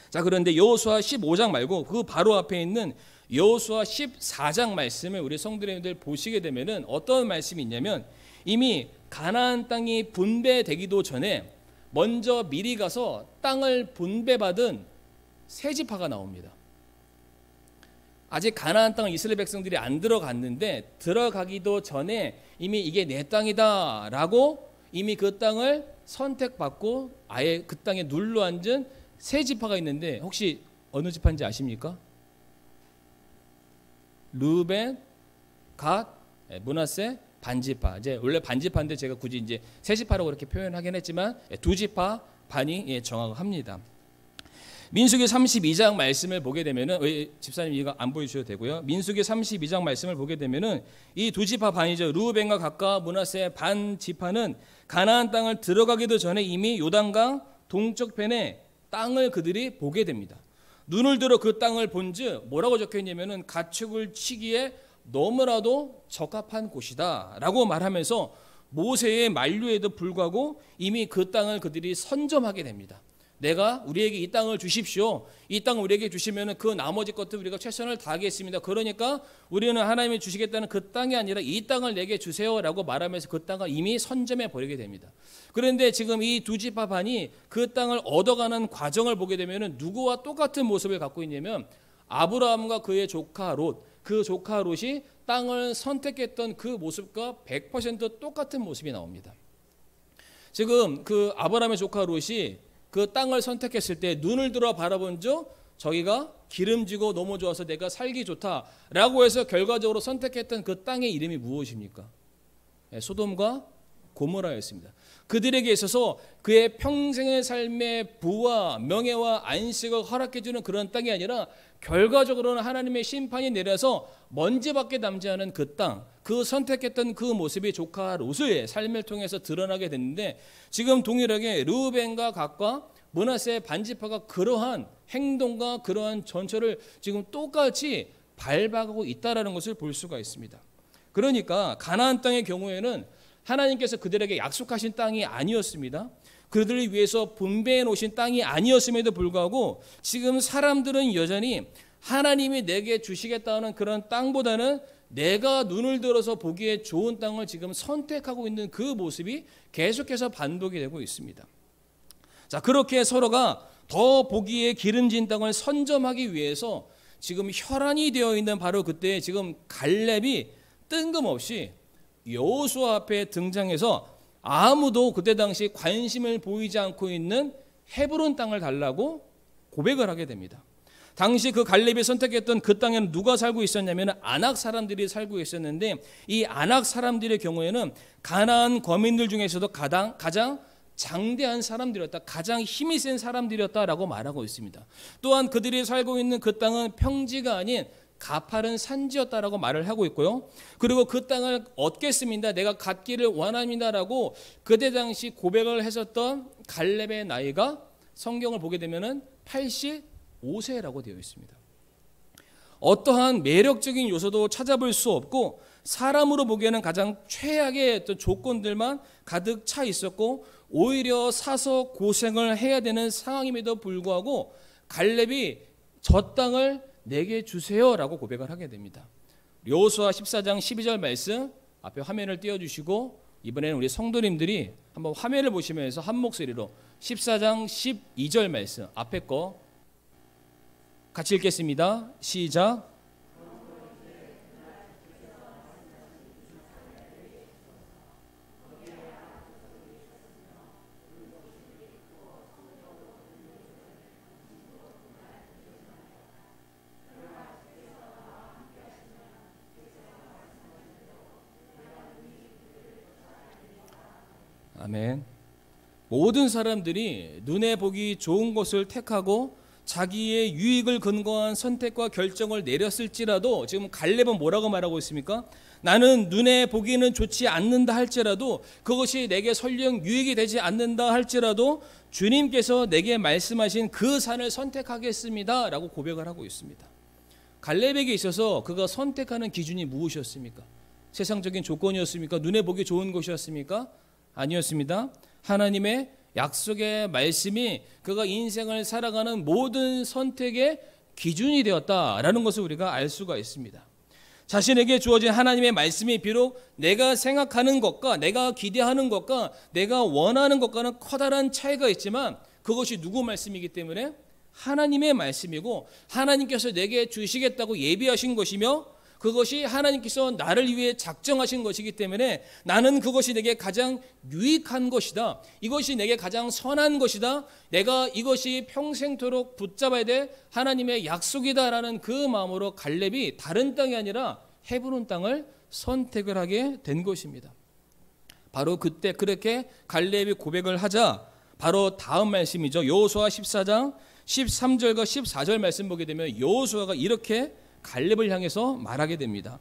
Speaker 1: 자, 그런데 여호수아 15장 말고 그 바로 앞에 있는 여호수아 14장 말씀을 우리 성도님들 보시게 되면은 어떤 말씀이 있냐면, 이미 가나안 땅이 분배되기도 전에 먼저 미리 가서 땅을 분배받은 세 지파가 나옵니다. 아직 가나안 땅을 이스라엘 백성들이 안 들어갔는데, 들어가기도 전에 이미 이게 내 땅이다라고 이미 그 땅을 선택받고 아예 그 땅에 눌러 앉은 세 지파가 있는데, 혹시 어느 지파인지 아십니까? 르우벤, 갓, 므낫세, 반지파. 이제 원래 반지파인데 제가 굳이 이제 세 지파라고 그렇게 표현하긴 했지만 두 지파 반이 정확합니다. 민수기 32장 말씀을 보게 되면은, 집사님 이거 안 보여주셔도 되고요. 민수기 32장 말씀을 보게 되면은 이 두 지파 반이죠. 르우벤과 갓과 므낫세 반 지파는 가나안 땅을 들어가기도 전에 이미 요단강 동쪽 편에 땅을 그들이 보게 됩니다. 눈을 들어 그 땅을 본즉 뭐라고 적혀 있냐면은 가축을 치기에 너무나도 적합한 곳이다라고 말하면서 모세의 만류에도 불구하고 이미 그 땅을 그들이 선점하게 됩니다. 내가 우리에게 이 땅을 주십시오. 이 땅을 우리에게 주시면 그 나머지 것도 우리가 최선을 다하겠습니다. 그러니까 우리는 하나님이 주시겠다는 그 땅이 아니라 이 땅을 내게 주세요라고 말하면서 그 땅을 이미 선점해 버리게 됩니다. 그런데 지금 이 두 지파 반이 그 땅을 얻어가는 과정을 보게 되면 누구와 똑같은 모습을 갖고 있냐면, 아브라함과 그의 조카 롯, 그 조카 롯이 땅을 선택했던 그 모습과 100% 똑같은 모습이 나옵니다. 지금 그 아브라함의 조카 롯이 그 땅을 선택했을 때 눈을 들어 바라본 적 저기가 기름지고 너무 좋아서 내가 살기 좋다라고 해서 결과적으로 선택했던 그 땅의 이름이 무엇입니까? 소돔과 고모라였습니다. 그들에게 있어서 그의 평생의 삶의 부와 명예와 안식을 허락해주는 그런 땅이 아니라 결과적으로는 하나님의 심판이 내려서 먼지밖에 남지 않은 그 땅, 그 선택했던 그 모습이 조카 롯의 삶을 통해서 드러나게 됐는데, 지금 동일하게 르우벤과 갓과 므낫세 반지파가 그러한 행동과 그러한 전철을 지금 똑같이 밟아가고 있다는 것을 볼 수가 있습니다. 그러니까 가나안 땅의 경우에는 하나님께서 그들에게 약속하신 땅이 아니었습니다. 그들을 위해서 분배해 놓으신 땅이 아니었음에도 불구하고 지금 사람들은 여전히 하나님이 내게 주시겠다는 그런 땅보다는 내가 눈을 들어서 보기에 좋은 땅을 지금 선택하고 있는 그 모습이 계속해서 반복이 되고 있습니다. 자, 그렇게 서로가 더 보기에 기름진 땅을 선점하기 위해서 지금 혈안이 되어 있는 바로 그때 지금 갈렙이 뜬금없이 여호수아 앞에 등장해서 아무도 그때 당시 관심을 보이지 않고 있는 헤브론 땅을 달라고 고백을 하게 됩니다. 당시 그 갈렙이 선택했던 그 땅에는 누가 살고 있었냐면 아낙 사람들이 살고 있었는데, 이 아낙 사람들의 경우에는 가나안 거민들 중에서도 가장 장대한 사람들이었다, 가장 힘이 센 사람들이었다라고 말하고 있습니다. 또한 그들이 살고 있는 그 땅은 평지가 아닌 가파른 산지였다라고 말을 하고 있고요. 그리고 그 땅을 얻겠습니다, 내가 갖기를 원합니다라고 그때 당시 고백을 했었던 갈렙의 나이가 성경을 보게 되면은 85세라고 되어 있습니다. 어떠한 매력적인 요소도 찾아볼 수 없고 사람으로 보기에는 가장 최악의 어떤 조건들만 가득 차 있었고, 오히려 사서 고생을 해야 되는 상황임에도 불구하고 갈렙이 저 땅을 내게 주세요라고 고백을 하게 됩니다. 여호수아 14장 12절 말씀 앞에 화면을 띄워주시고, 이번에는 우리 성도님들이 한번 화면을 보시면서 한 목소리로 14장 12절 말씀 앞에 거 같이 읽겠습니다. 시작. 아멘. 모든 사람들이 눈에 보기 좋은 것을 택하고 자기의 유익을 근거한 선택과 결정을 내렸을지라도, 지금 갈렙은 뭐라고 말하고 있습니까? 나는 눈에 보기는 좋지 않는다 할지라도, 그것이 내게 설령 유익이 되지 않는다 할지라도 주님께서 내게 말씀하신 그 산을 선택하겠습니다 라고 고백을 하고 있습니다. 갈렙에게 있어서 그가 선택하는 기준이 무엇이었습니까? 세상적인 조건이었습니까? 눈에 보기 좋은 것이었습니까? 아니었습니다. 하나님의 약속의 말씀이 그가 인생을 살아가는 모든 선택의 기준이 되었다라는 것을 우리가 알 수가 있습니다. 자신에게 주어진 하나님의 말씀이 비록 내가 생각하는 것과 내가 기대하는 것과 내가 원하는 것과는 커다란 차이가 있지만, 그것이 누구 말씀이기 때문에 하나님의 말씀이고 하나님께서 내게 주시겠다고 예비하신 것이며, 그것이 하나님께서 나를 위해 작정하신 것이기 때문에 나는 그것이 내게 가장 유익한 것이다, 이것이 내게 가장 선한 것이다, 내가 이것이 평생토록 붙잡아야 될 하나님의 약속이다라는 그 마음으로 갈렙이 다른 땅이 아니라 헤브론 땅을 선택을 하게 된 것입니다. 바로 그때 그렇게 갈렙이 고백을 하자 바로 다음 말씀이죠. 여호수아 14장 13절과 14절 말씀 보게 되면 여호수아가 이렇게 갈렙을 향해서 말하게 됩니다.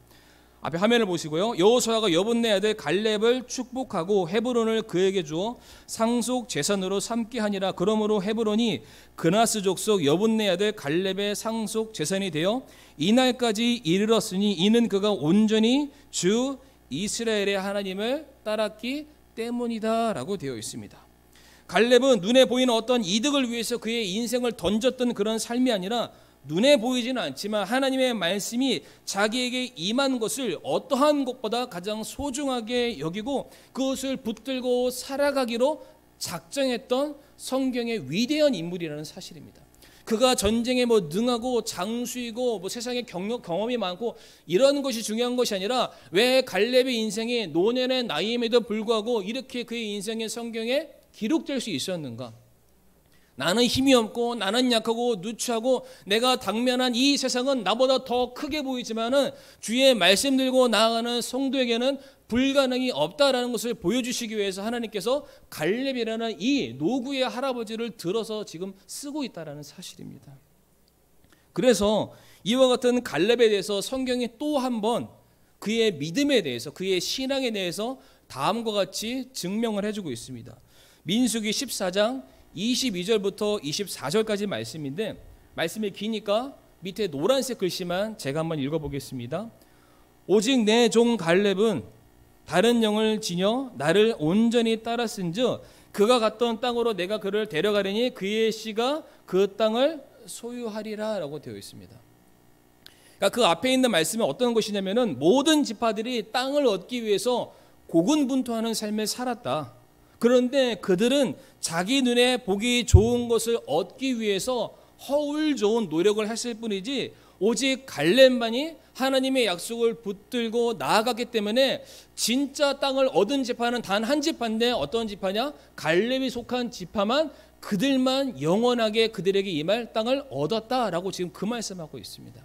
Speaker 1: 앞에 화면을 보시고요. 여호수아가 여분네 아들 갈렙을 축복하고 헤브론을 그에게 주어 상속 재산으로 삼게 하니라. 그러므로 헤브론이 그나스 족속 여분네 아들 갈렙의 상속 재산이 되어 이날까지 이르렀으니 이는 그가 온전히 주 이스라엘의 하나님을 따랐기 때문이다라고 되어 있습니다. 갈렙은 눈에 보이는 어떤 이득을 위해서 그의 인생을 던졌던 그런 삶이 아니라, 눈에 보이지는 않지만 하나님의 말씀이 자기에게 임한 것을 어떠한 것보다 가장 소중하게 여기고 그것을 붙들고 살아가기로 작정했던 성경의 위대한 인물이라는 사실입니다. 그가 전쟁에 능하고 장수이고 세상에 경험이 많고 이런 것이 중요한 것이 아니라, 왜 갈렙의 인생이 노년의 나이임에도 불구하고 이렇게 그의 인생의 성경에 기록될 수 있었는가? 나는 힘이 없고 나는 약하고 누추하고 내가 당면한 이 세상은 나보다 더 크게 보이지만은 주의 말씀 들고 나아가는 성도에게는 불가능이 없다라는 것을 보여주시기 위해서 하나님께서 갈렙이라는 이 노구의 할아버지를 들어서 지금 쓰고 있다라는 사실입니다. 그래서 이와 같은 갈렙에 대해서 성경이 또 한 번 그의 믿음에 대해서, 그의 신앙에 대해서 다음과 같이 증명을 해주고 있습니다. 민수기 14장 22절부터 24절까지 말씀인데, 말씀이 기니까 밑에 노란색 글씨만 제가 한번 읽어보겠습니다. 오직 내 종 갈렙은 다른 영을 지녀 나를 온전히 따랐은즉 그가 갔던 땅으로 내가 그를 데려가려니 그의 씨가 그 땅을 소유하리라 라고 되어 있습니다. 그러니까 그 앞에 있는 말씀은 어떤 것이냐면은, 모든 지파들이 땅을 얻기 위해서 고군분투하는 삶을 살았다. 그런데 그들은 자기 눈에 보기 좋은 것을 얻기 위해서 허울 좋은 노력을 했을 뿐이지 오직 갈렙만이 하나님의 약속을 붙들고 나아갔기 때문에 진짜 땅을 얻은 지파는 단 한 지파인데 어떤 지파냐? 갈렙이 속한 지파만 그들만 영원하게 그들에게 임할 땅을 얻었다라고 지금 그 말씀하고 있습니다.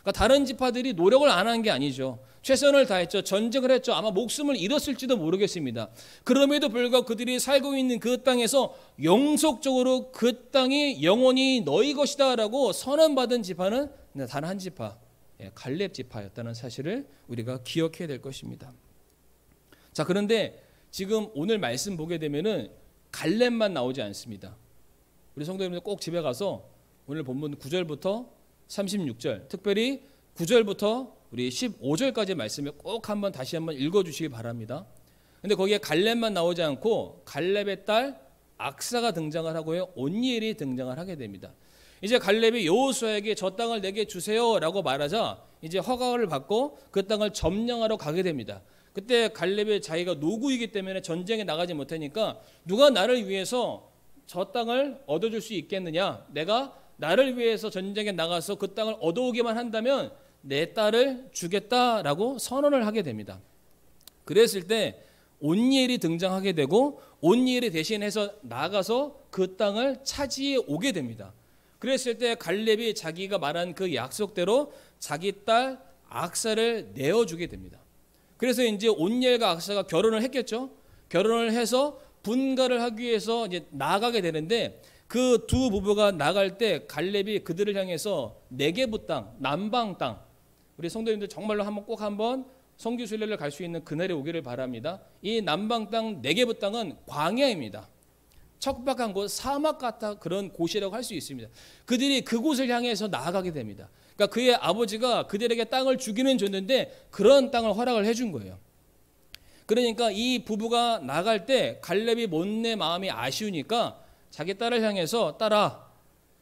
Speaker 1: 그러니까 다른 지파들이 노력을 안 한 게 아니죠. 최선을 다했죠. 전쟁을 했죠. 아마 목숨을 잃었을지도 모르겠습니다. 그럼에도 불구하고 그들이 살고 있는 그 땅에서 영속적으로 그 땅이 영원히 너희 것이다 라고 선언받은 지파는 단 한 지파, 갈렙 지파였다는 사실을 우리가 기억해야 될 것입니다. 자, 그런데 지금 오늘 말씀 보게 되면은 갈렙만 나오지 않습니다. 우리 성도 여러분들 꼭 집에 가서 오늘 본문 9절부터 36절, 특별히 9절부터 우리 15절까지 말씀을 꼭 다시 한번 읽어주시기 바랍니다. 근데 거기에 갈렙만 나오지 않고 갈렙의 딸 악사가 등장을 하고요, 온니엘이 등장을 하게 됩니다. 이제 갈렙이 여호수아에게 저 땅을 내게 주세요라고 말하자 이제 허가를 받고 그 땅을 점령하러 가게 됩니다. 그때 갈렙이 자기가 노구이기 때문에 전쟁에 나가지 못하니까 누가 나를 위해서 저 땅을 얻어줄 수 있겠느냐? 내가 나를 위해서 전쟁에 나가서 그 땅을 얻어오기만 한다면 내 딸을 주겠다라고 선언을 하게 됩니다. 그랬을 때 온니엘이 등장하게 되고 온니엘이 대신해서 나가서 그 땅을 차지해 오게 됩니다. 그랬을 때 갈렙이 자기가 말한 그 약속대로 자기 딸 악사를 내어주게 됩니다. 그래서 이제 온니엘과 악사가 결혼을 했겠죠. 결혼을 해서 분가를 하기 위해서 이제 나가게 되는데 그 두 부부가 나갈 때 갈렙이 그들을 향해서 네게부 땅, 남방 땅, 우리 성도님들 정말로 꼭 한번 성교 순례를 갈 수 있는 그날이 오기를 바랍니다. 이 남방 땅 네게부 땅은 광야입니다. 척박한 곳, 사막 같은 그런 곳이라고 할 수 있습니다. 그들이 그곳을 향해서 나아가게 됩니다. 그러니까 그의 아버지가 그들에게 땅을 주기는 줬는데 그런 땅을 허락을 해준 거예요. 그러니까 이 부부가 나갈 때 갈렙이 못내 마음이 아쉬우니까 자기 딸을 향해서 딸아,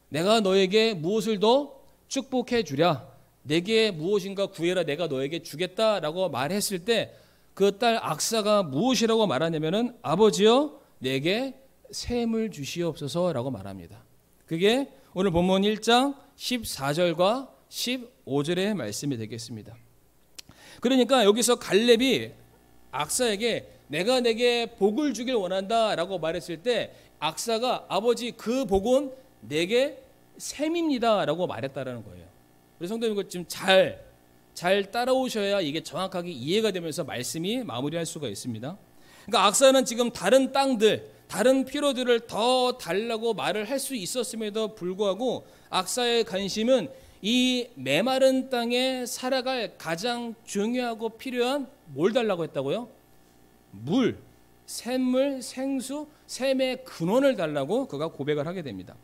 Speaker 1: 내가 너에게 무엇을 더 축복해 주랴. 내게 무엇인가 구해라. 내가 너에게 주겠다라고 말했을 때 그 딸 악사가 무엇이라고 말하냐면은 아버지여 내게 샘을 주시옵소서라고 말합니다. 그게 오늘 본문 1장 14절과 15절의 말씀이 되겠습니다. 그러니까 여기서 갈렙이 악사에게 내가 내게 복을 주길 원한다라고 말했을 때 악사가 아버지 그 복은 내게 샘입니다라고 말했다라는 거예요. 우리 성도님 이거 지금 잘 따라오셔야 이게 정확하게 이해가 되면서 말씀이 마무리할 수가 있습니다. 그러니까 악사는 지금 다른 땅들, 다른 필요들을 더 달라고 말을 할 수 있었음에도 불구하고 악사의 관심은 이 메마른 땅에 살아갈 가장 중요하고 필요한 뭘 달라고 했다고요? 물, 샘물, 생수, 샘의 근원을 달라고 그가 고백을 하게 됩니다.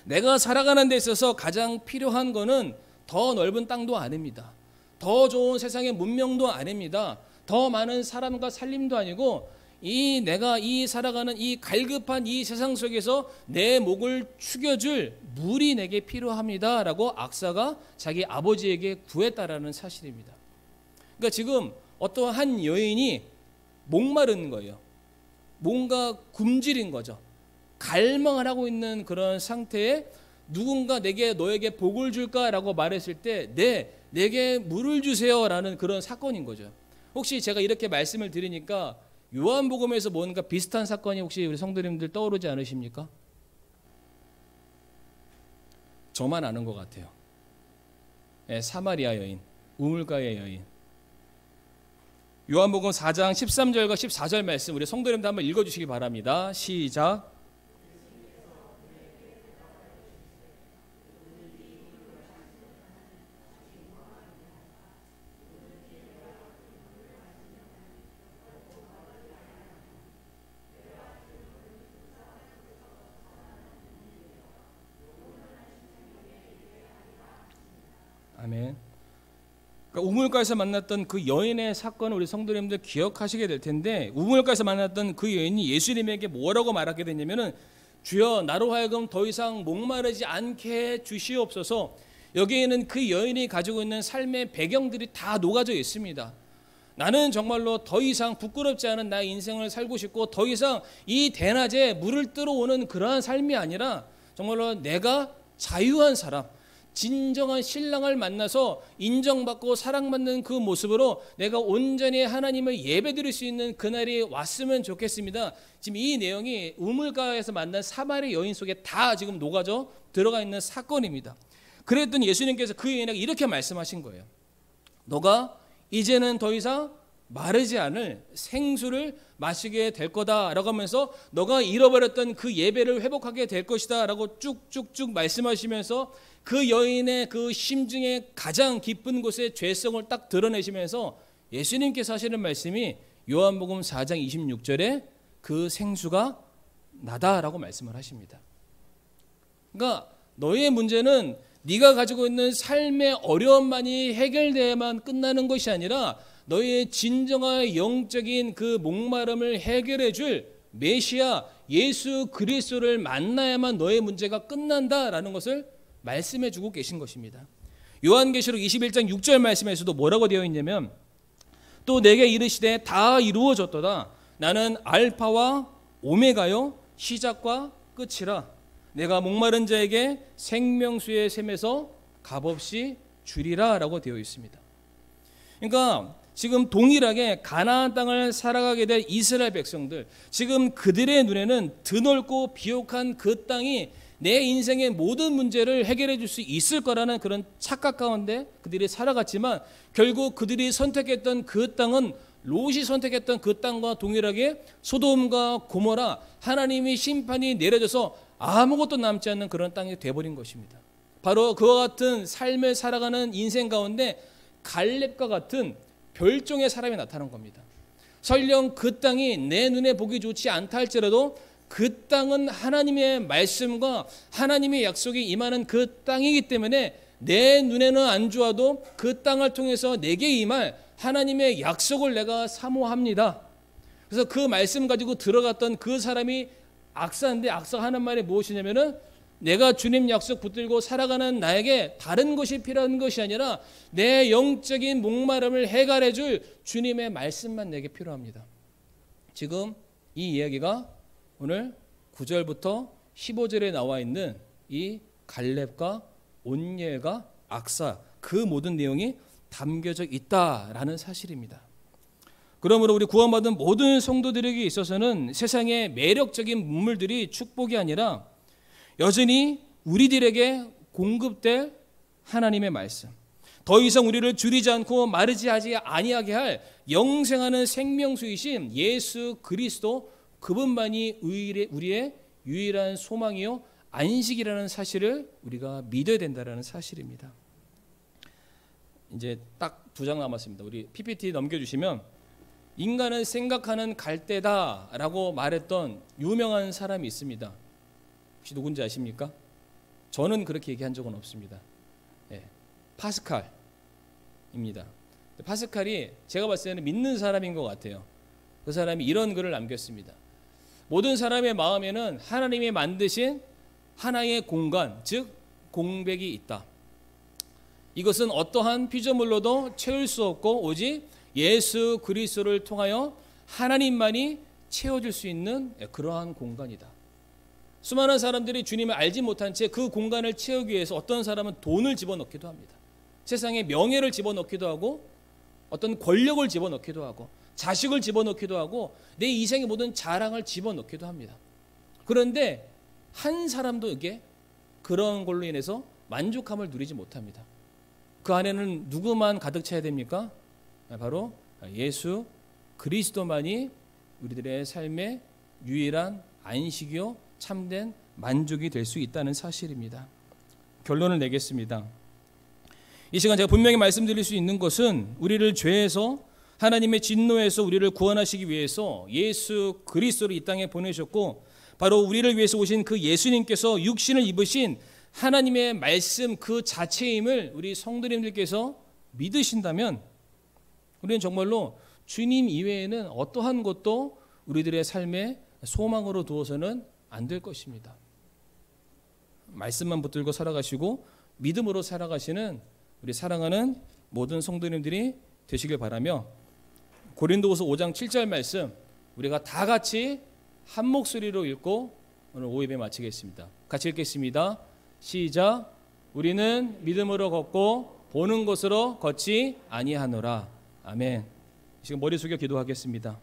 Speaker 1: 내가 살아가는 데 있어서 가장 필요한 거는 더 넓은 땅도 아닙니다. 더 좋은 세상의 문명도 아닙니다. 더 많은 사람과 살림도 아니고 내가 살아가는 이 갈급한 이 세상 속에서 내 목을 축여줄 물이 내게 필요합니다라고 악사가 자기 아버지에게 구했다라는 사실입니다. 그러니까 지금 어떠한 한 여인이 목마른 거예요. 뭔가 굶주린 거죠. 갈망을 하고 있는 그런 상태에 누군가 너에게 복을 줄까라고 말했을 때 내게 물을 주세요라는 그런 사건인 거죠. 혹시 제가 이렇게 말씀을 드리니까 요한복음에서 뭔가 비슷한 사건이 혹시 우리 성도님들 떠오르지 않으십니까? 저만 아는 것 같아요. 사마리아 여인, 우물가의 여인. 요한복음 4장 13절과 14절 말씀 우리 성도님들 한번 읽어주시기 바랍니다. 시작. 아멘. 그러니까 우물가에서 만났던 그 여인의 사건을 우리 성도님들 기억하시게 될 텐데 우물가에서 만났던 그 여인이 예수님에게 뭐라고 말하게 됐냐면은 주여 나로 하여금 더 이상 목마르지 않게 주시옵소서. 여기에는 그 여인이 가지고 있는 삶의 배경들이 다 녹아져 있습니다. 나는 정말로 더 이상 부끄럽지 않은 나의 인생을 살고 싶고 더 이상 이 대낮에 물을 뜨러 오는 그러한 삶이 아니라 정말로 내가 자유한 사람, 진정한 신랑을 만나서 인정받고 사랑받는 그 모습으로 내가 온전히 하나님을 예배드릴 수 있는 그날이 왔으면 좋겠습니다. 지금 이 내용이 우물가에서 만난 사마리 여인 속에 다 지금 녹아져 들어가 있는 사건입니다. 그랬더니 예수님께서 그 여인에게 이렇게 말씀하신 거예요. 너가 이제는 더 이상 마르지 않을 생수를 마시게 될 거다라고 하면서 너가 잃어버렸던 그 예배를 회복하게 될 것이다라고 쭉쭉쭉 말씀하시면서 그 여인의 그 심중의 가장 깊은 곳에 죄성을 딱 드러내시면서 예수님께서 하시는 말씀이 요한복음 4장 26절에 그 생수가 나다라고 말씀을 하십니다. 그러니까 너의 문제는 네가 가지고 있는 삶의 어려움만이 해결돼야만 끝나는 것이 아니라 너의 진정한 영적인 그 목마름을 해결해 줄 메시아 예수 그리스도를 만나야만 너의 문제가 끝난다라는 것을 말씀해 주고 계신 것입니다. 요한계시록 21장 6절 말씀에서도 뭐라고 되어 있냐면 또 내게 이르시되 다 이루어졌도다. 나는 알파와 오메가요 시작과 끝이라. 내가 목마른 자에게 생명수의 샘에서 값없이 주리라 라고 되어 있습니다. 그러니까 지금 동일하게 가나안 땅을 살아가게 될 이스라엘 백성들, 지금 그들의 눈에는 드넓고 비옥한 그 땅이 내 인생의 모든 문제를 해결해 줄 수 있을 거라는 그런 착각 가운데 그들이 살아갔지만 결국 그들이 선택했던 그 땅은 롯이 선택했던 그 땅과 동일하게 소돔과 고모라 하나님의 심판이 내려져서 아무것도 남지 않는 그런 땅이 되어버린 것입니다. 바로 그와 같은 삶을 살아가는 인생 가운데 갈렙과 같은 별종의 사람이 나타난 겁니다. 설령 그 땅이 내 눈에 보기 좋지 않다 할지라도 그 땅은 하나님의 말씀과 하나님의 약속이 임하는 그 땅이기 때문에 내 눈에는 안 좋아도 그 땅을 통해서 내게 임할 하나님의 약속을 내가 사모합니다. 그래서 그 말씀 가지고 들어갔던 그 사람이 악사인데 악사가 하는 말이 무엇이냐면은 내가 주님 약속 붙들고 살아가는 나에게 다른 것이 필요한 것이 아니라 내 영적인 목마름을 해결해 줄 주님의 말씀만 내게 필요합니다. 지금 이 이야기가 오늘 9절부터 15절에 나와 있는 이 갈렙과 온니엘과 악사 그 모든 내용이 담겨져 있다라는 사실입니다. 그러므로 우리 구원받은 모든 성도들에게 있어서는 세상의 매력적인 문물들이 축복이 아니라 여전히 우리들에게 공급될 하나님의 말씀, 더 이상 우리를 줄이지 않고 마르지 아니하게 할 영생하는 생명수이신 예수 그리스도 그분만이 우리의 유일한 소망이요 안식이라는 사실을 우리가 믿어야 된다는 사실입니다. 이제 딱 2장 남았습니다. 우리 PPT 넘겨주시면 인간은 생각하는 갈대다라고 말했던 유명한 사람이 있습니다. 혹시 누군지 아십니까? 저는 그렇게 얘기한 적은 없습니다. 파스칼입니다. 파스칼이 제가 봤을 때는 믿는 사람인 것 같아요. 그 사람이 이런 글을 남겼습니다. 모든 사람의 마음에는 하나님이 만드신 하나의 공간, 즉 공백이 있다. 이것은 어떠한 피조물로도 채울 수 없고 오직 예수 그리스도를 통하여 하나님만이 채워줄 수 있는 그러한 공간이다. 수많은 사람들이 주님을 알지 못한 채 그 공간을 채우기 위해서 어떤 사람은 돈을 집어넣기도 합니다. 세상에 명예를 집어넣기도 하고 어떤 권력을 집어넣기도 하고 자식을 집어넣기도 하고 내 이생의 모든 자랑을 집어넣기도 합니다. 그런데 한 사람도 이게 그런 걸로 인해서 만족함을 누리지 못합니다. 그 안에는 누구만 가득 차야 됩니까? 바로 예수 그리스도만이 우리들의 삶의 유일한 안식이요 참된 만족이 될 수 있다는 사실입니다. 결론을 내겠습니다. 이 시간 제가 분명히 말씀드릴 수 있는 것은 우리를 죄에서 하나님의 진노에서 우리를 구원하시기 위해서 예수 그리스도를 이 땅에 보내셨고 바로 우리를 위해서 오신 그 예수님께서 육신을 입으신 하나님의 말씀 그 자체임을 우리 성도님들께서 믿으신다면 우리는 정말로 주님 이외에는 어떠한 것도 우리들의 삶의 소망으로 두어서는 안 될 것입니다. 말씀만 붙들고 살아가시고 믿음으로 살아가시는 우리 사랑하는 모든 성도님들이 되시길 바라며 고린도후서 5장 7절 말씀 우리가 다 같이 한 목소리로 읽고 오늘 5예배 마치겠습니다. 같이 읽겠습니다. 시작. 우리는 믿음으로 걷고 보는 것으로 걷지 아니하노라. 아멘. 지금 머리 숙여 기도하겠습니다.